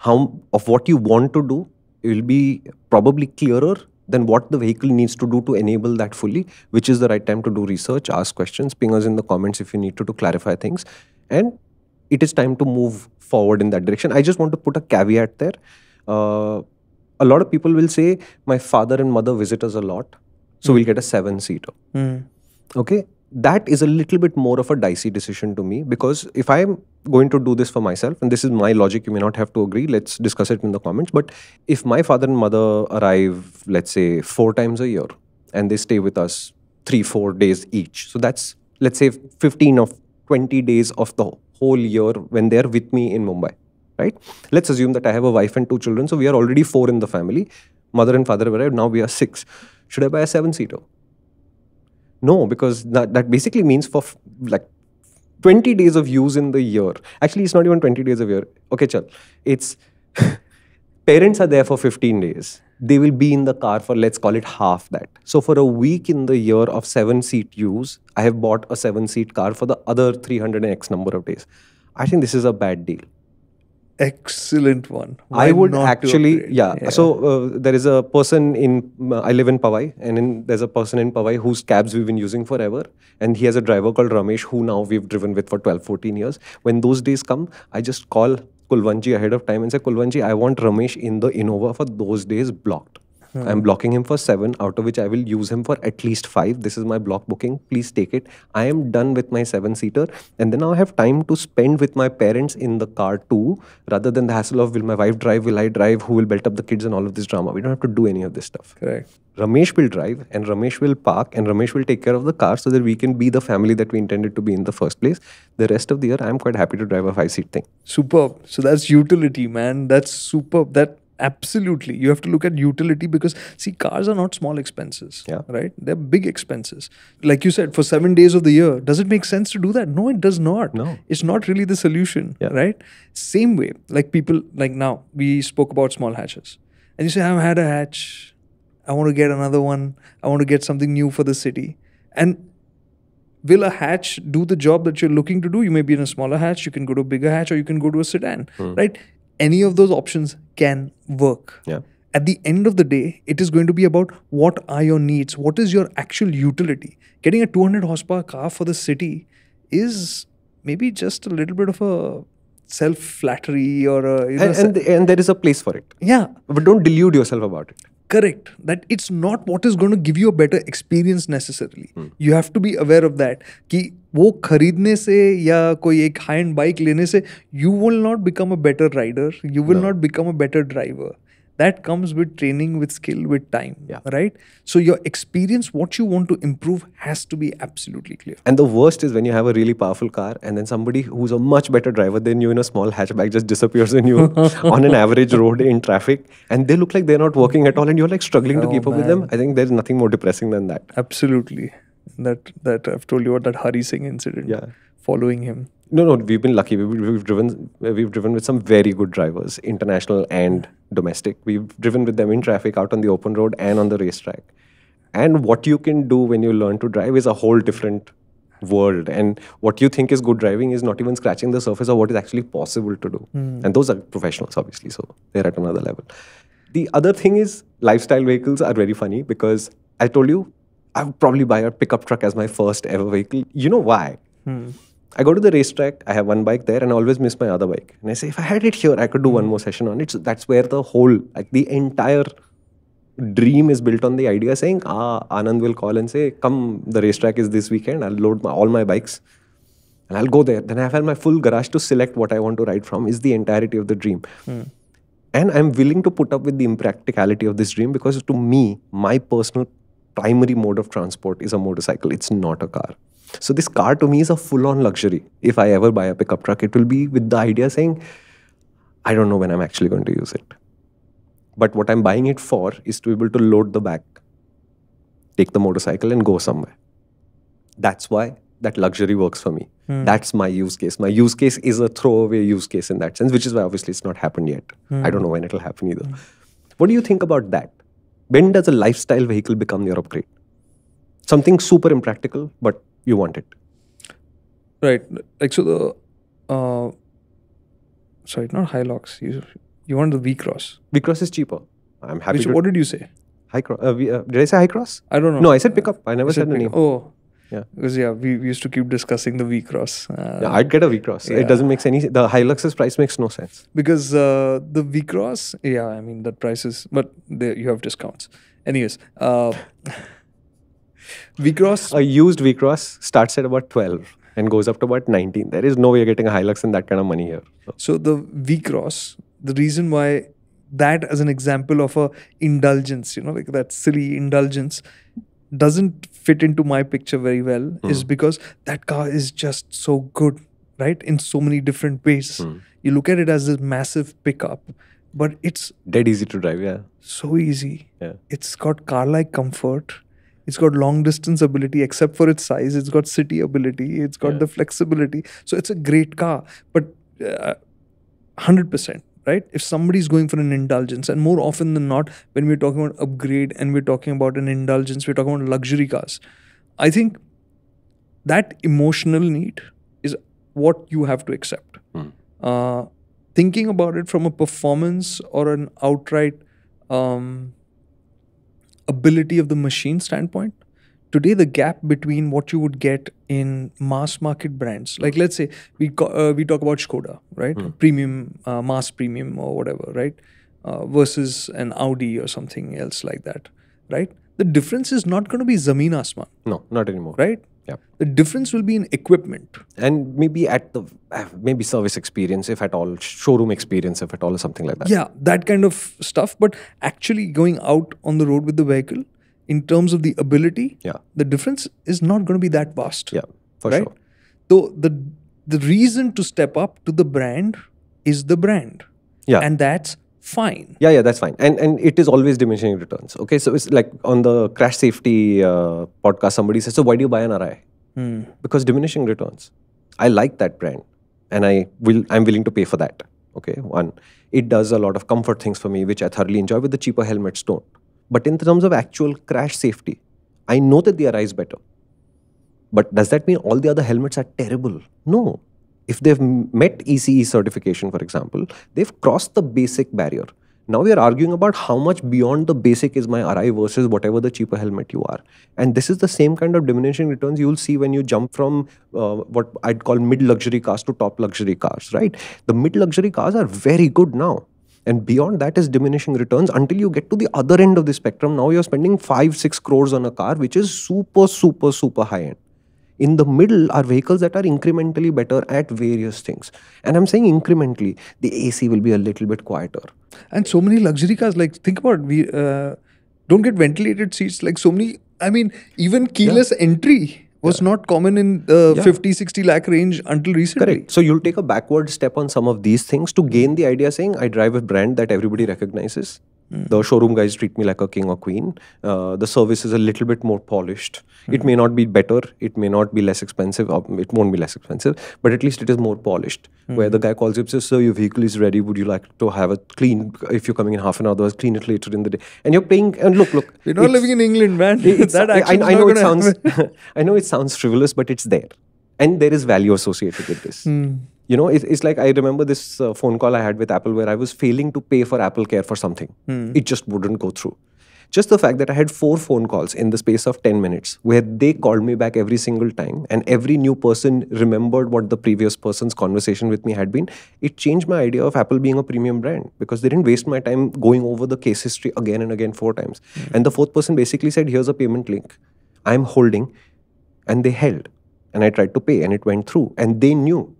what you want to do will be probably clearer than what the vehicle needs to do to enable that fully, which is the right time to do research, ask questions, ping us in the comments if you need to clarify things. And it is time to move forward in that direction. I just want to put a caveat there. A lot of people will say, my father and mother visit us a lot, so we'll get a 7-seater. Okay, that is a little bit more of a dicey decision to me, because if I'm going to do this for myself, and this is my logic, you may not have to agree, let's discuss it in the comments, but if my father and mother arrive, let's say 4 times a year, and they stay with us 3-4 days each, so that's, let's say, 15 or 20 days of the whole year when they're with me in Mumbai. Right? Let's assume that I have a wife and 2 children, so we are already 4 in the family. Mother and father arrived, now we are 6. Should I buy a 7-seater? No, because that basically means for like 20 days of use in the year. Actually, it's not even 20 days of year. Okay, chal. It's parents are there for 15 days. They will be in the car for, let's call it, half that. So for a week in the year of 7-seat use, I have bought a 7-seat car for the other 300 and X number of days. I think this is a bad deal. Excellent one. I would actually, So there is a person I live in Powai, and there's a person in Powai whose cabs we've been using forever. And he has a driver called Ramesh, who now we've driven with for 12-14 years. When those days come, I just call Kulvanji ahead of time and say, Kulvanji, I want Ramesh in the Innova for those days blocked. I'm blocking him for 7, out of which I will use him for at least 5. This is my block booking. Please take it. I am done with my 7-seater. And then now I have time to spend with my parents in the car too, rather than the hassle of, will my wife drive, will I drive, who will belt up the kids and all of this drama. We don't have to do any of this stuff. Correct. Ramesh will drive, and Ramesh will park, and Ramesh will take care of the car so that we can be the family that we intended to be in the first place. The rest of the year, I'm quite happy to drive a 5-seat thing. Superb. So that's utility, man. That's superb. Absolutely. You have to look at utility, because, see, cars are not small expenses, right? They're big expenses. Like you said, for 7 days of the year, does it make sense to do that? No, it does not. No. It's not really the solution, right? Same way, like people, like now, we spoke about small hatches. And you say, I've had a hatch. I want to get another one. I want to get something new for the city. And will a hatch do the job that you're looking to do? You may be in a smaller hatch, you can go to a bigger hatch, or you can go to a sedan, right? Any of those options can work. At the end of the day, it is going to be about what are your needs? What is your actual utility? Getting a 200 horsepower car for the city is maybe just a little bit of a self-flattery or and there is a place for it. Yeah. But don't delude yourself about it. Correct. That it's not what is going to give you a better experience necessarily. You have to be aware of that. कि वो खरीदने से या कोई एक high-end bike लेने से you will not become a better rider. You will not become a better driver. That comes with training, with skill, with time, right? So your experience, what you want to improve, has to be absolutely clear. And the worst is when you have a really powerful car and then somebody who's a much better driver than you in a small hatchback just disappears in you on an average road in traffic, and they look like they're not working at all and you're like struggling to keep up with them. I think there's nothing more depressing than that. Absolutely. that I've told you about that Hari Singh incident. Yeah. Following him. No, we've been lucky. We've driven with some very good drivers, international and domestic. We've driven with them in traffic, out on the open road, and on the racetrack. And what you can do when you learn to drive is a whole different world. And what you think is good driving is not even scratching the surface of what is actually possible to do. And those are professionals, obviously, so they're at another level. The other thing is lifestyle vehicles are very funny because I told you I would probably buy a pickup truck as my first ever vehicle. You know why? I go to the racetrack, I have one bike there, and I always miss my other bike. And I say, if I had it here, I could do one more session on it. So that's where the whole, like the entire dream is built on the idea saying, Anand will call and say, come, the racetrack is this weekend. I'll load all my bikes and I'll go there. Then I have my full garage to select what I want to ride from is the entirety of the dream. And I'm willing to put up with the impracticality of this dream because to me, my personal primary mode of transport is a motorcycle. It's not a car. So this car to me is a full-on luxury. If I ever buy a pickup truck, it will be with the idea saying, I don't know when I'm actually going to use it. But what I'm buying it for is to be able to load the back, take the motorcycle and go somewhere. That's why that luxury works for me. That's my use case. My use case is a throwaway use case in that sense, which is why obviously it's not happened yet. I don't know when it'll happen either. What do you think about that? When does a lifestyle vehicle become your upgrade? Something super impractical, but you want it. Right. Like, so the, sorry, not Hilux. You want the V-Cross. V-Cross is cheaper. I'm happy What did you say? High Cross. Did I say High Cross? I don't know. No, I said pickup. I never said the name. Oh. Yeah. Because we used to keep discussing the V-Cross. Yeah, I'd get a V-Cross. It doesn't make any sense. The Hilux's price makes no sense. Because the V-Cross, yeah, I mean, that price is, but you have discounts. Anyways, V-Cross. A used V-Cross starts at about 12 and goes up to about 19. There is no way you're getting a Hilux in that kind of money here. So the V-Cross, the reason why that as an example of a indulgence, like that silly indulgence, doesn't fit into my picture very well is because that car is just so good, right? In so many different ways. You look at it as this massive pickup, but it's dead easy to drive, yeah. So easy. Yeah. It's got car-like comfort. It's got long distance ability, except for its size. It's got city ability. It's got the flexibility. So it's a great car, but 100%. Right? If somebody's going for an indulgence, and more often than not, when we're talking about upgrade and we're talking about an indulgence, we're talking about luxury cars. I think that emotional need is what you have to accept. Thinking about it from a performance or an outright ability of the machine standpoint, today the gap between what you would get in mass market brands, like let's say we talk about Skoda, right? Premium, mass premium or whatever, right? Versus an Audi or something else like that, right? The difference is not going to be Zameen Asman. No, not anymore. Right? Yeah. The difference will be in equipment. And maybe at the, maybe service experience, if at all, showroom experience, if at all, or something like that. Yeah, that kind of stuff. But actually going out on the road with the vehicle, in terms of the ability, the difference is not going to be that vast. Yeah, for sure. So the reason to step up to the brand is the brand. Yeah. And that's fine. Yeah, that's fine. And it is always diminishing returns. Okay, so it's like on the crash safety podcast, somebody says, so why do you buy an RI? Because diminishing returns. I like that brand and I'm willing to pay for that. Okay, one. It does a lot of comfort things for me, which I thoroughly enjoy, with the cheaper helmets don't. But in terms of actual crash safety, I know that the RI is better. But does that mean all the other helmets are terrible? No. If they've met ECE certification, for example, they've crossed the basic barrier. Now we are arguing about how much beyond the basic is my RI versus whatever the cheaper helmet you are. And this is the same kind of diminishing returns you will see when you jump from what I'd call mid-luxury cars to top luxury cars, right? The mid-luxury cars are very good now. And beyond that is diminishing returns until you get to the other end of the spectrum. Now you're spending 5-6 crores on a car, which is super, super, super high end. In the middle are vehicles that are incrementally better at various things. And I'm saying incrementally, the AC will be a little bit quieter. And so many luxury cars, like think about it, we don't get ventilated seats. Like so many, I mean, even keyless entry was not common in the 50-60 lakh range until recently. Correct. So you'll take a backward step on some of these things to gain the idea saying, I drive a brand that everybody recognizes. The showroom guys treat me like a king or queen. The service is a little bit more polished. It may not be better. It may not be less expensive. It won't be less expensive. But at least it is more polished. Where the guy calls you and says, "Sir, your vehicle is ready. Would you like to have it clean? If you're coming in half an hour, otherwise clean it later in the day." And you're paying. And look. We're not living in England, man. That action I know it sounds. I know it sounds frivolous, but it's there, and there is value associated with this. You know, it's like I remember this phone call I had with Apple where I was failing to pay for Apple Care for something. It just wouldn't go through. Just the fact that I had 4 phone calls in the space of 10 minutes where they called me back every single time and every new person remembered what the previous person's conversation with me had been, it changed my idea of Apple being a premium brand because they didn't waste my time going over the case history again and again 4 times. And the 4th person basically said, "Here's a payment link. I'm holding." And they held. And I tried to pay and it went through. And they knew.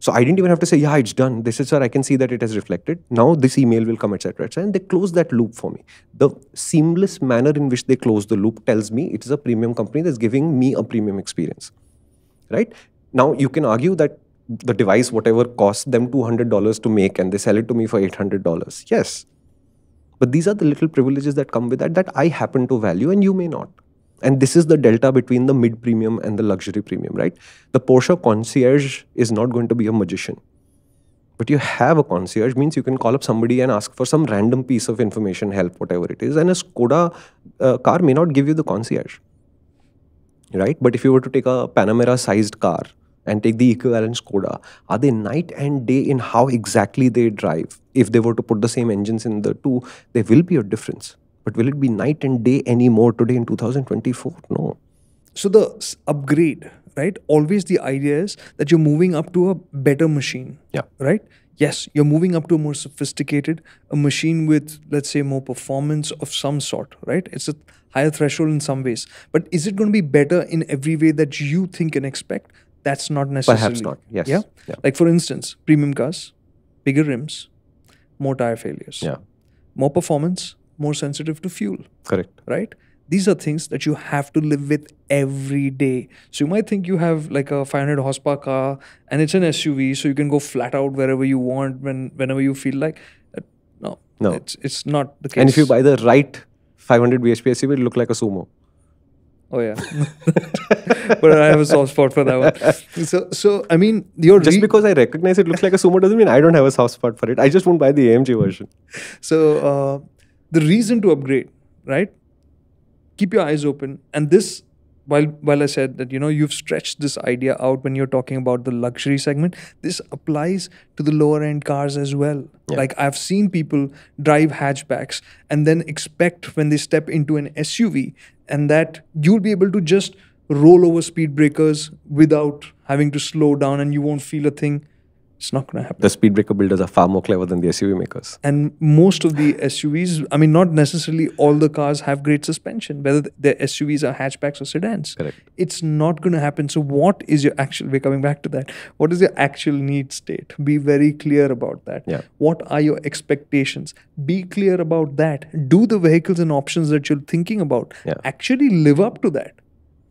So I didn't even have to say, "Yeah, it's done. This is, sir, I can see that it has reflected. Now this email will come, etc., etc." And they closed that loop for me. The seamless manner in which they close the loop tells me it is a premium company that's giving me a premium experience, right? Now you can argue that the device, whatever costs them $200 to make and they sell it to me for $800. Yes. But these are the little privileges that come with that I happen to value and you may not. And this is the delta between the mid-premium and the luxury premium, right? The Porsche concierge is not going to be a magician. But you have a concierge means you can call up somebody and ask for some random piece of information, help, whatever it is. And a Skoda car may not give you the concierge, right? But if you were to take a Panamera-sized car and take the equivalent Skoda, are they night and day in how exactly they drive? If they were to put the same engines in the two, there will be a difference. But will it be night and day anymore today in 2024? No. So the upgrade, right? Always the idea is that you're moving up to a better machine. Yeah. Right? Yes, you're moving up to a more sophisticated, a machine with, let's say, more performance of some sort, right? It's a higher threshold in some ways. But is it going to be better in every way that you think and expect? That's not necessarily. Perhaps not. Yes. Yeah? Like for instance, premium cars, bigger rims, more tire failures. Yeah. More performance, more sensitive to fuel. Correct. Right? These are things that you have to live with every day. So you might think you have like a 500 horsepower car and it's an SUV, so you can go flat out wherever you want whenever you feel like. No. It's not the case. And if you buy the right 500 bhp SUV, it'll look like a Sumo. Oh yeah. But I have a soft spot for that one. So I mean, just because I recognize it looks like a Sumo doesn't mean I don't have a soft spot for it. I just won't buy the AMG version. So the reason to upgrade, right? Keep your eyes open. And this, while I said that, you've stretched this idea out when you're talking about the luxury segment, this applies to the lower end cars as well. Yeah. Like I've seen people drive hatchbacks and then expect when they step into an SUV and that you'll be able to just roll over speed breakers without having to slow down and you won't feel a thing. It's not going to happen. The speed breaker builders are far more clever than the SUV makers. And most of the SUVs, I mean, not necessarily all the cars have great suspension, whether they're SUVs or hatchbacks or sedans. Correct. It's not going to happen. So what is your actual, we're coming back to that. What is your actual need state? Be very clear about that. Yeah. What are your expectations? Be clear about that. Do the vehicles and options that you're thinking about. Yeah. Actually live up to that.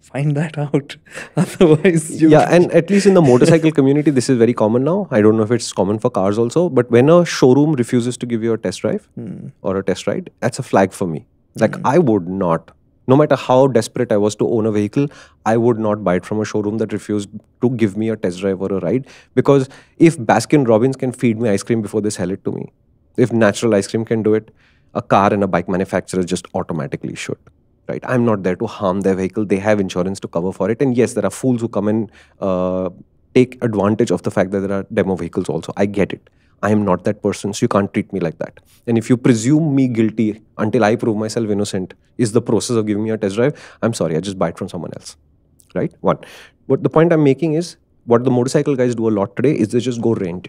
Find that out. Otherwise, and at least in the motorcycle community, this is very common now. I don't know if it's common for cars also, but when a showroom refuses to give you a test drive or a test ride, that's a flag for me. Like I would not, no matter how desperate I was to own a vehicle, I would not buy it from a showroom that refused to give me a test drive or a ride. Because if Baskin Robbins can feed me ice cream before they sell it to me, if natural ice cream can do it, a car and a bike manufacturer just automatically should. Right? I'm not there to harm their vehicle. They have insurance to cover for it. And yes, there are fools who come and take advantage of the fact that there are demo vehicles also. I get it. I am not that person, so you can't treat me like that. And if you presume me guilty until I prove myself innocent is the process of giving me a test drive, I'm sorry, I just buy it from someone else. Right? One. But the point I'm making is, what the motorcycle guys do a lot today is they just go rent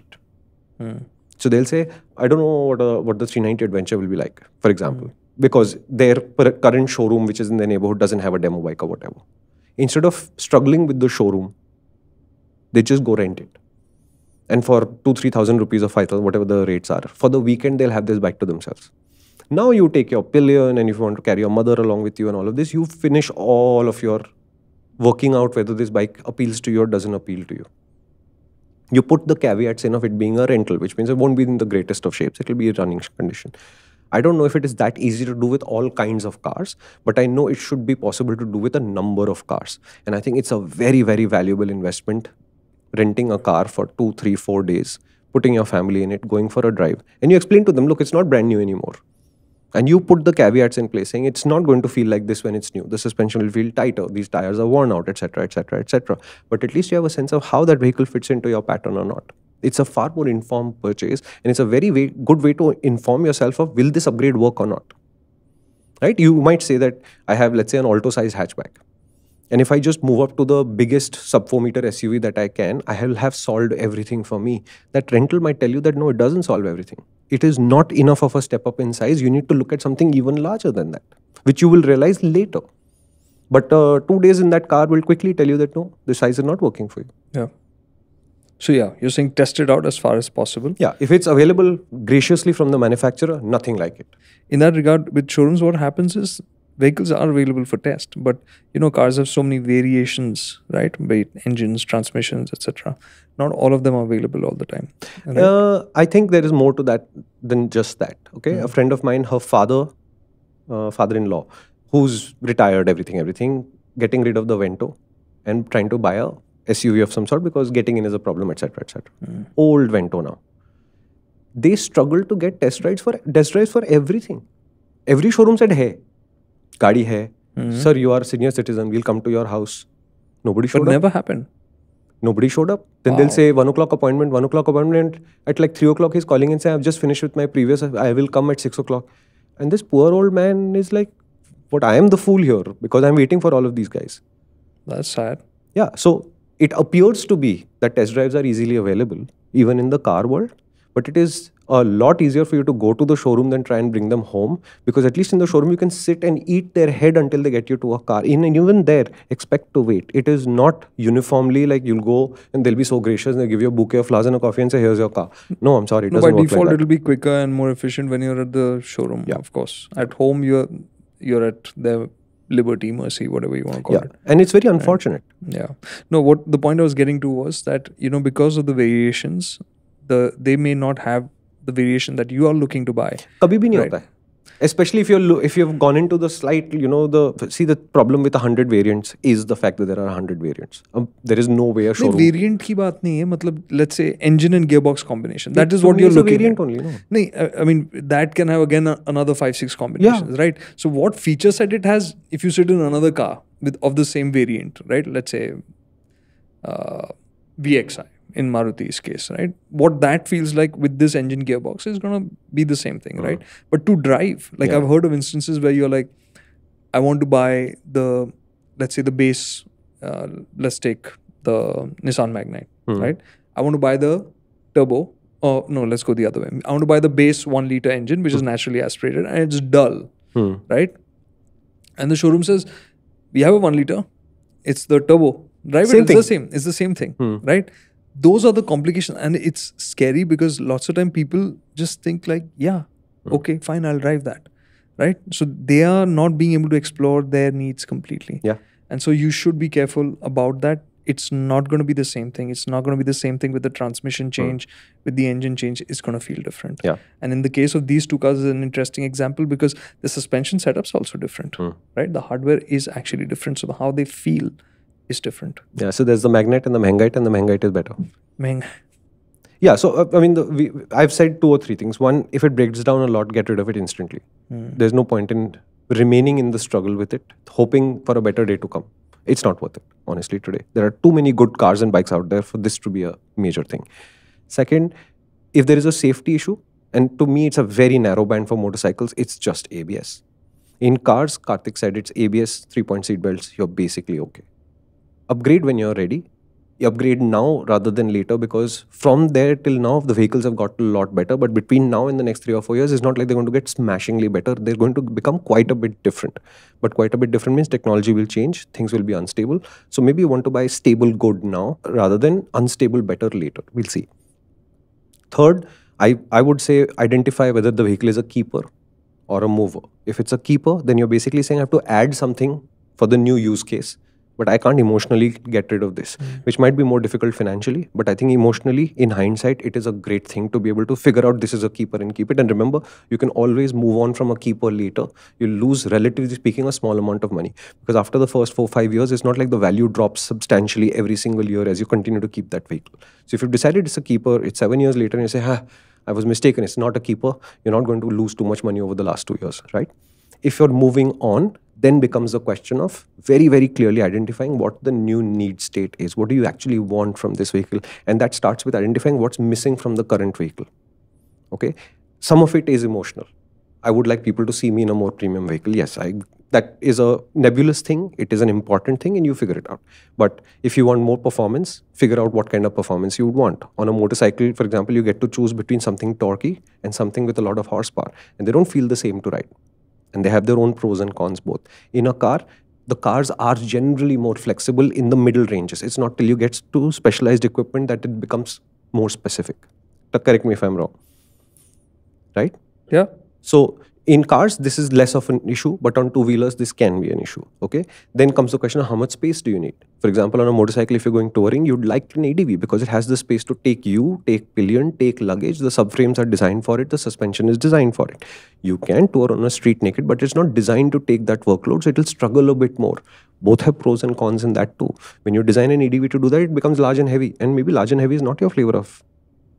it. So they'll say, I don't know what the 390 Adventure will be like, for example. Because their current showroom, which is in their neighborhood, doesn't have a demo bike or whatever. Instead of struggling with the showroom, they just go rent it. And for 2,000-3,000 rupees or 5,000, whatever the rates are, for the weekend, they'll have this bike to themselves. Now you take your pillion, and if you want to carry your mother along with you and all of this, you finish all of your working out whether this bike appeals to you or doesn't appeal to you. You put the caveats in of it being a rental, which means it won't be in the greatest of shapes. It will be a running condition. I don't know if it is that easy to do with all kinds of cars, but I know it should be possible to do with a number of cars. And I think it's a very, very valuable investment, renting a car for 2, 3, 4 days, putting your family in it, going for a drive. And you explain to them, look, it's not brand new anymore. And you put the caveats in place, saying it's not going to feel like this when it's new. The suspension will feel tighter. These tires are worn out, etc., etc., etc. But at least you have a sense of how that vehicle fits into your pattern or not. It's a far more informed purchase, and it's a very good way to inform yourself of, will this upgrade work or not? Right? You might say that I have, let's say, an Alto-size hatchback. And if I just move up to the biggest sub 4 meter SUV that I can, I will have solved everything for me. That rental might tell you that no, it doesn't solve everything. It is not enough of a step up in size. You need to look at something even larger than that, which you will realize later. But 2 days in that car will quickly tell you that no, the size is not working for you. Yeah. So yeah, you're saying test it out as far as possible. Yeah, if it's available graciously from the manufacturer, nothing like it. In that regard, with showrooms, what happens is vehicles are available for test, but cars have so many variations, right? Be it engines, transmissions, etc. Not all of them are available all the time. Right? I think there is more to that than just that. Okay, a friend of mine, her father-in-law, who's retired, everything, getting rid of the Vento and trying to buy a SUV of some sort because getting in is a problem, etc., etc. Old Vento now. They struggle to get test drives for everything. Every showroom said, hey, gaadi hai, sir, you are a senior citizen, we'll come to your house. Nobody showed up. But never happened. Nobody showed up. Then they'll say 1 o'clock appointment. At like 3 o'clock, he's calling and saying, I've just finished with my previous, I will come at 6 o'clock. And this poor old man is like, what, I am the fool here because I'm waiting for all of these guys. That's sad. Yeah, so it appears to be that test drives are easily available, even in the car world. But it is a lot easier for you to go to the showroom than try and bring them home, because at least in the showroom you can sit and eat their head until they get you to a car. And even there, expect to wait. It is not uniformly like you'll go and they'll be so gracious and they'll give you a bouquet of flowers and a coffee and say, here's your car. No, I'm sorry, it doesn't by work default, like that. it'll be quicker and more efficient when you're at the showroom, of course. At home, you're at their liberty, mercy, whatever you want to call it. And it's very unfortunate. Yeah. No, what the point I was getting to was that, because of the variations, they may not have the variation that you are looking to buy. Kabhi bhi nahi hota hai. Especially if you've gone into the slight, the problem with 100 variants is the fact that there are 100 variants. There is no way a showroom. Variant ki baat nahi hai. Matlab, let's say engine and gearbox combination. That is what you're looking variant at. Only, no? Nahi, I mean, that can have again another 5-6 combinations, right? So what feature set it has if you sit in another car of the same variant, right? Let's say VXI. In Maruti's case, right? What that feels like with this engine gearbox is going to be the same thing, right? But to drive, like I've heard of instances where you're like, I want to buy let's say the base, let's take the Nissan Magnite, right? I want to buy the turbo, or no, let's go the other way. I want to buy the base 1 liter engine, which is naturally aspirated and it's dull, right? And the showroom says, we have a 1 liter, it's the turbo, right? It's the same thing, right? Those are the complications, and it's scary because lots of time people just think like, okay, fine, I'll drive that, right? So they are not being able to explore their needs completely. Yeah. And so you should be careful about that. It's not going to be the same thing. It's not going to be the same thing with the transmission change, with the engine change. It's going to feel different. Yeah. And in the case of these two cars is an interesting example because the suspension setup's also different, right? The hardware is actually different. So how they feel is different. Yeah, so there's the Magnite and the Magnite is better. Mahanga. Yeah, so I mean, I've said 2 or 3 things. One, if it breaks down a lot, get rid of it instantly. There's no point in remaining in the struggle with it, hoping for a better day to come. It's not worth it, honestly, today. There are too many good cars and bikes out there for this to be a major thing. Second, if there is a safety issue, and to me, it's a very narrow band for motorcycles, it's just ABS. In cars, Kartik said it's ABS, 3-point seat belts, you're basically okay. Upgrade when you're ready. You upgrade now rather than later, because from there till now, the vehicles have got a lot better. But between now and the next 3 or 4 years, it's not like they're going to get smashingly better. They're going to become quite a bit different. But quite a bit different means technology will change. Things will be unstable. So maybe you want to buy stable good now rather than unstable better later. We'll see. Third, I would say identify whether the vehicle is a keeper or a mover. If it's a keeper, then you're basically saying I have to add something for the new use case. but I can't emotionally get rid of this, which might be more difficult financially. But I think emotionally, in hindsight, it is a great thing to be able to figure out this is a keeper and keep it. And remember, you can always move on from a keeper later. You lose, relatively speaking, a small amount of money, because after the first 4-5 years, it's not like the value drops substantially every single year as you continue to keep that vehicle. So if you've decided it's a keeper, it's 7 years later and you say, I was mistaken, it's not a keeper, you're not going to lose too much money over the last 2 years, right? If you're moving on, then becomes the question of very, very clearly identifying what the new need state is. What do you actually want from this vehicle? And that starts with identifying what's missing from the current vehicle. Okay? Some of it is emotional. I would like people to see me in a more premium vehicle. Yes, that is a nebulous thing. It is an important thing and you figure it out. But if you want more performance, figure out what kind of performance you would want. On a motorcycle, for example, you get to choose between something torquey and something with a lot of horsepower. And they don't feel the same to ride. And they have their own pros and cons both. In a car, the cars are generally more flexible in the middle ranges. It's not till you get to specialized equipment that it becomes more specific. Correct me if I'm wrong. Right? Yeah. So in cars, this is less of an issue, but on two-wheelers, this can be an issue. Okay. Then comes the question of how much space do you need? For example, on a motorcycle, if you're going touring, you'd like an ADV because it has the space to take you, take pillion, take luggage. The subframes are designed for it. The suspension is designed for it. You can tour on a street naked, but it's not designed to take that workload. So it'll struggle a bit more. Both have pros and cons in that too. When you design an ADV to do that, it becomes large and heavy. And maybe large and heavy is not your flavor of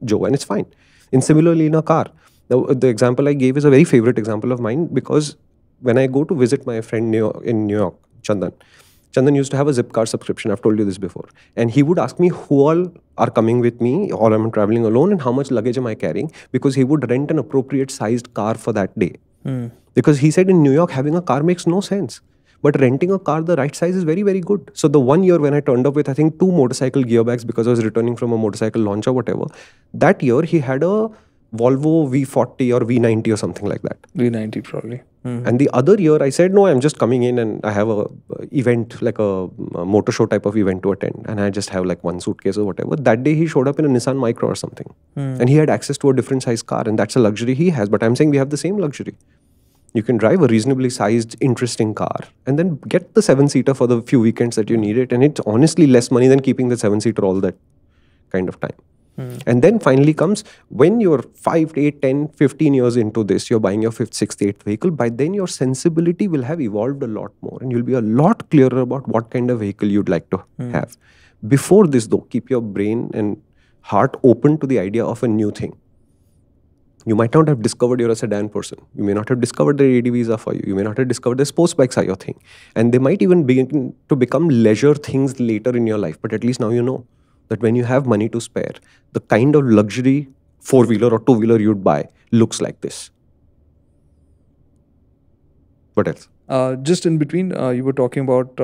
Joe, and it's fine. And similarly in a car, the example I gave is a very favorite example of mine, because when I go to visit my friend in New York, Chandan used to have a Zipcar subscription. I've told you this before. And he would ask me who all are coming with me, or I'm traveling alone, and how much luggage am I carrying, because he would rent an appropriate sized car for that day. Because he said in New York, having a car makes no sense. But renting a car the right size is very, very good. So the 1 year when I turned up with, I think, 2 motorcycle gearbags because I was returning from a motorcycle launch or whatever, that year he had a Volvo V40 or V90 or something like that. V90 probably. And the other year I said, no, I'm just coming in and I have a event, like a motor show type of event to attend. And I just have like 1 suitcase or whatever. That day he showed up in a Nissan Micro or something. And he had access to a different size car, and that's a luxury he has. But I'm saying we have the same luxury. You can drive a reasonably sized, interesting car and then get the 7-seater for the few weekends that you need it. And it's honestly less money than keeping the 7-seater all that kind of time. And then finally comes when you're 5, 8, 10, 15 years into this, you're buying your 5th, 6th, 8th vehicle. By then your sensibility will have evolved a lot more and you'll be a lot clearer about what kind of vehicle you'd like to have. Before this though, keep your brain and heart open to the idea of a new thing. You might not have discovered you're a sedan person. You may not have discovered that ADVs are for you. You may not have discovered that sports bikes are your thing. And they might even begin to become leisure things later in your life. But at least now you know that when you have money to spare, the kind of luxury 4-wheeler or 2-wheeler you'd buy looks like this. What else? Just in between, you were talking about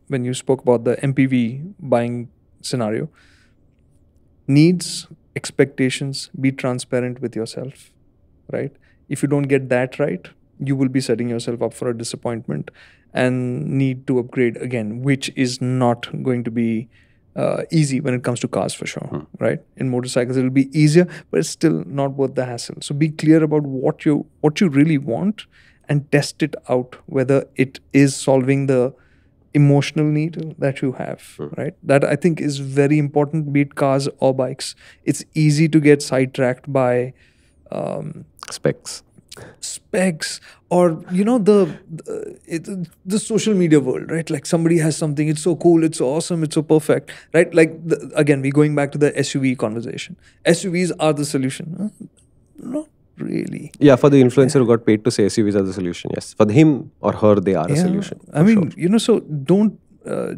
when you spoke about the MPV buying scenario. Needs, expectations, be transparent with yourself, right? If you don't get that right, you will be setting yourself up for a disappointment and need to upgrade again, which is not going to be easy when it comes to cars for sure, right? In motorcycles, it'll be easier, but it's still not worth the hassle. So be clear about what you really want and test it out, whether it is solving the emotional need that you have, right? That I think is very important, be it cars or bikes. It's easy to get sidetracked by Specs, or the social media world, right? Like somebody has something, it's so cool, it's so awesome, it's so perfect, right? Like again, we're going back to the SUV conversation. SUVs are the solution. Not really. Yeah, for the influencer who got paid to say SUVs are the solution, yes. For him or her, they are a solution. I mean, so don't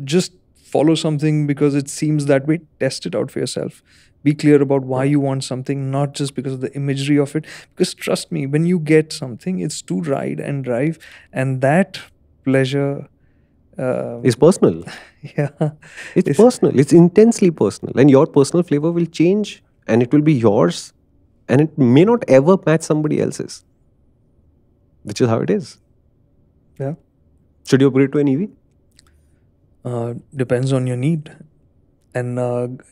just follow something because it seems that way. Test it out for yourself. Be clear about why you want something, not just because of the imagery of it. Because trust me, when you get something, it's to ride and drive. And that pleasure is personal. Yeah. It's personal. It's intensely personal. And your personal flavor will change and it will be yours. And it may not ever match somebody else's. Which is how it is. Yeah. Should you upgrade to an EV? Depends on your need. And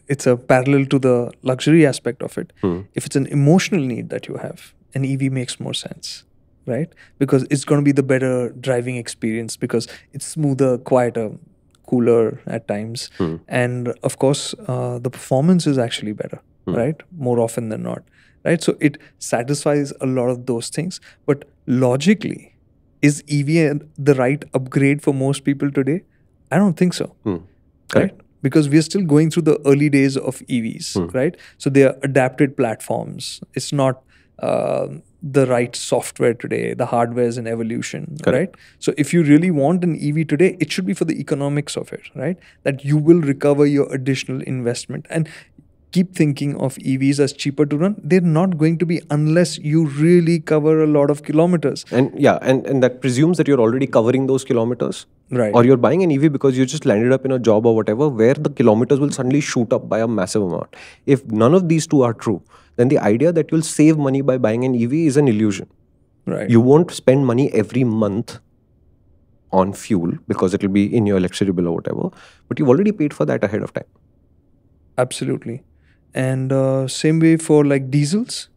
it's a parallel to the luxury aspect of it. If it's an emotional need that you have, an EV makes more sense, right? Because it's going to be the better driving experience because it's smoother, quieter. cooler at times. And of course, the performance is actually better, right? More often than not, right? So it satisfies a lot of those things. But logically, is EV the right upgrade for most people today? I don't think so, right? Because we are still going through the early days of EVs, right? So they are adapted platforms. It's not the right software today. The hardware is in evolution, right? So if you really want an EV today, it should be for the economics of it, right? That you will recover your additional investment. And keep thinking of EVs as cheaper to run. They're not going to be unless you really cover a lot of kilometers. And that presumes that you're already covering those kilometers. Right. Or you're buying an EV because you just landed up in a job or whatever where the kilometers will suddenly shoot up by a massive amount. If none of these two are true, then the idea that you'll save money by buying an EV is an illusion. Right. You won't spend money every month on fuel because it'll be in your electricity bill or whatever, but you've already paid for that ahead of time. Absolutely. And same way for like diesels,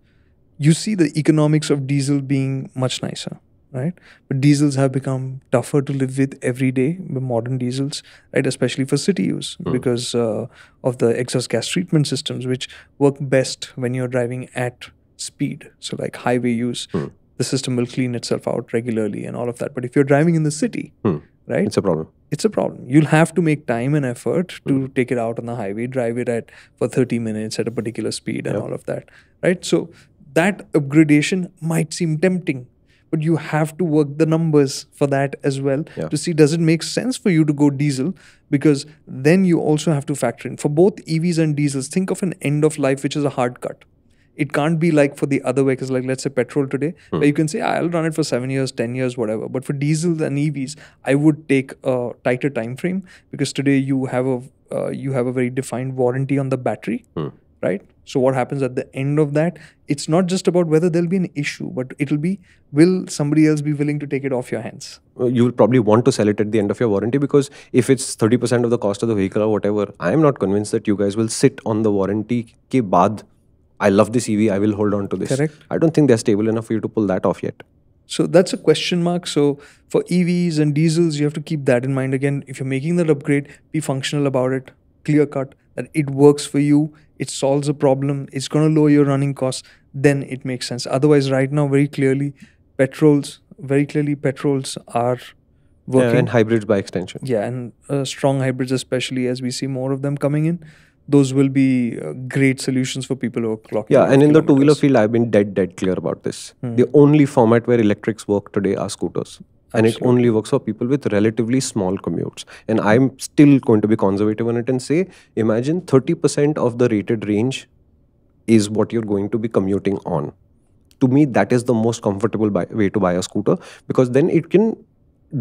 you see the economics of diesel being much nicer, right? But diesels have become tougher to live with every day, the modern diesels, right? Especially for city use because of the exhaust gas treatment systems, which work best when you're driving at speed. So like highway use, the system will clean itself out regularly and all of that. But if you're driving in the city, right? It's a problem. It's a problem. You'll have to make time and effort to take it out on the highway, drive it for 30 minutes at a particular speed and all of that, right? So that upgradation might seem tempting, but you have to work the numbers for that as well to see, does it make sense for you to go diesel? Because then you also have to factor in, for both EVs and diesels, think of an end of life, which is a hard cut. It can't be like for the other vehicles, like let's say petrol today, where you can say, I'll run it for 7 years, 10 years, whatever. But for diesel and EVs, I would take a tighter time frame because today you have a very defined warranty on the battery, right? So what happens at the end of that? It's not just about whether there'll be an issue, but it'll be, will somebody else be willing to take it off your hands? You will probably want to sell it at the end of your warranty because if it's 30% of the cost of the vehicle or whatever, I am not convinced that you guys will sit on the warranty ke baad. I love this EV, I will hold on to this. Correct. I don't think they're stable enough for you to pull that off yet. So that's a question mark. So for EVs and diesels, you have to keep that in mind. Again, if you're making that upgrade, be functional about it, clear cut, that it works for you, it solves a problem, it's going to lower your running costs, then it makes sense. Otherwise, right now, very clearly, petrols are working. Yeah, and hybrids by extension. Yeah, and strong hybrids, especially as we see more of them coming in. Those will be great solutions for people who are clocking. Yeah, and in the two-wheeler field, I've been dead clear about this. The only format where electrics work today are scooters. And it only works for people with relatively small commutes. And I'm still going to be conservative on it and say, imagine 30% of the rated range is what you're going to be commuting on. To me, that is the most comfortable way to buy a scooter because then it can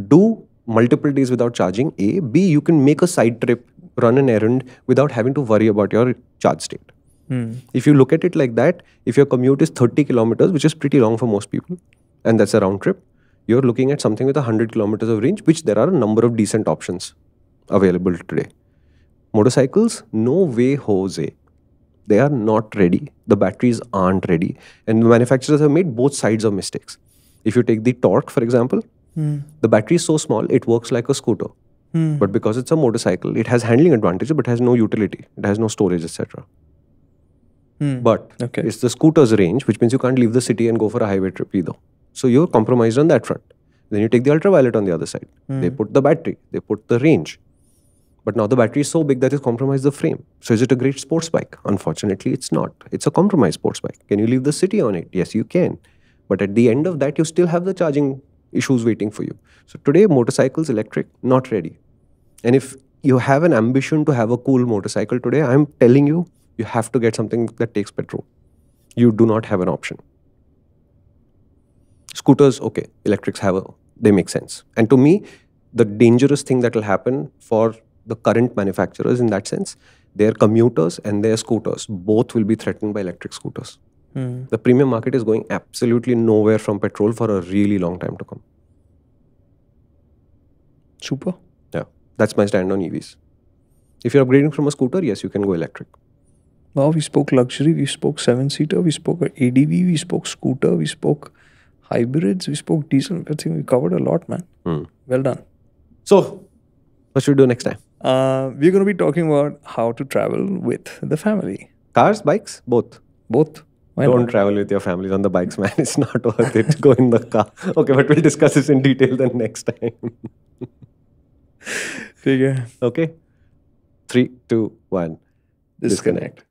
do multiple days without charging, A. B, you can make a side trip, run an errand without having to worry about your charge state. If you look at it like that, if your commute is 30 kilometers, which is pretty long for most people, and that's a round trip, you're looking at something with 100 kilometers of range, which there are a number of decent options available today. Motorcycles, no way, Jose. They are not ready. The batteries aren't ready. And the manufacturers have made both sides of mistakes. If you take the Torque, for example, the battery is so small, it works like a scooter. But because it's a motorcycle, it has handling advantages, but has no utility. It has no storage, etc. But it's the scooter's range, which means you can't leave the city and go for a highway trip either. So you're compromised on that front. Then you take the ultraviolet on the other side. They put the battery, they put the range. But now the battery is so big that it's compromised the frame. So is it a great sports bike? Unfortunately, it's not. It's a compromised sports bike. Can you leave the city on it? Yes, you can. But at the end of that, you still have the charging issues waiting for you. So today, motorcycles, electric, not ready. And if you have an ambition to have a cool motorcycle today, I'm telling you, you have to get something that takes petrol. You do not have an option. Scooters, okay, electrics they make sense. And to me, the dangerous thing that will happen for the current manufacturers in that sense, their commuters and their scooters, both will be threatened by electric scooters. The premium market is going absolutely nowhere from petrol for a really long time to come. Super. Yeah, that's my stand on EVs. If you're upgrading from a scooter, yes, you can go electric. Well, we spoke luxury, we spoke 7-seater, we spoke ADV, we spoke scooter, we spoke hybrids, we spoke diesel. I think we covered a lot, man. Well done. So, What should we do next time? We're going to be talking about how to travel with the family. Cars, bikes, both. Both. Why Don't not? travel with your families on the bikes, man. It's not worth it. Go in the car. Okay, but we'll discuss this in detail then next time. Okay. Okay. 3, 2, 1. Disconnect.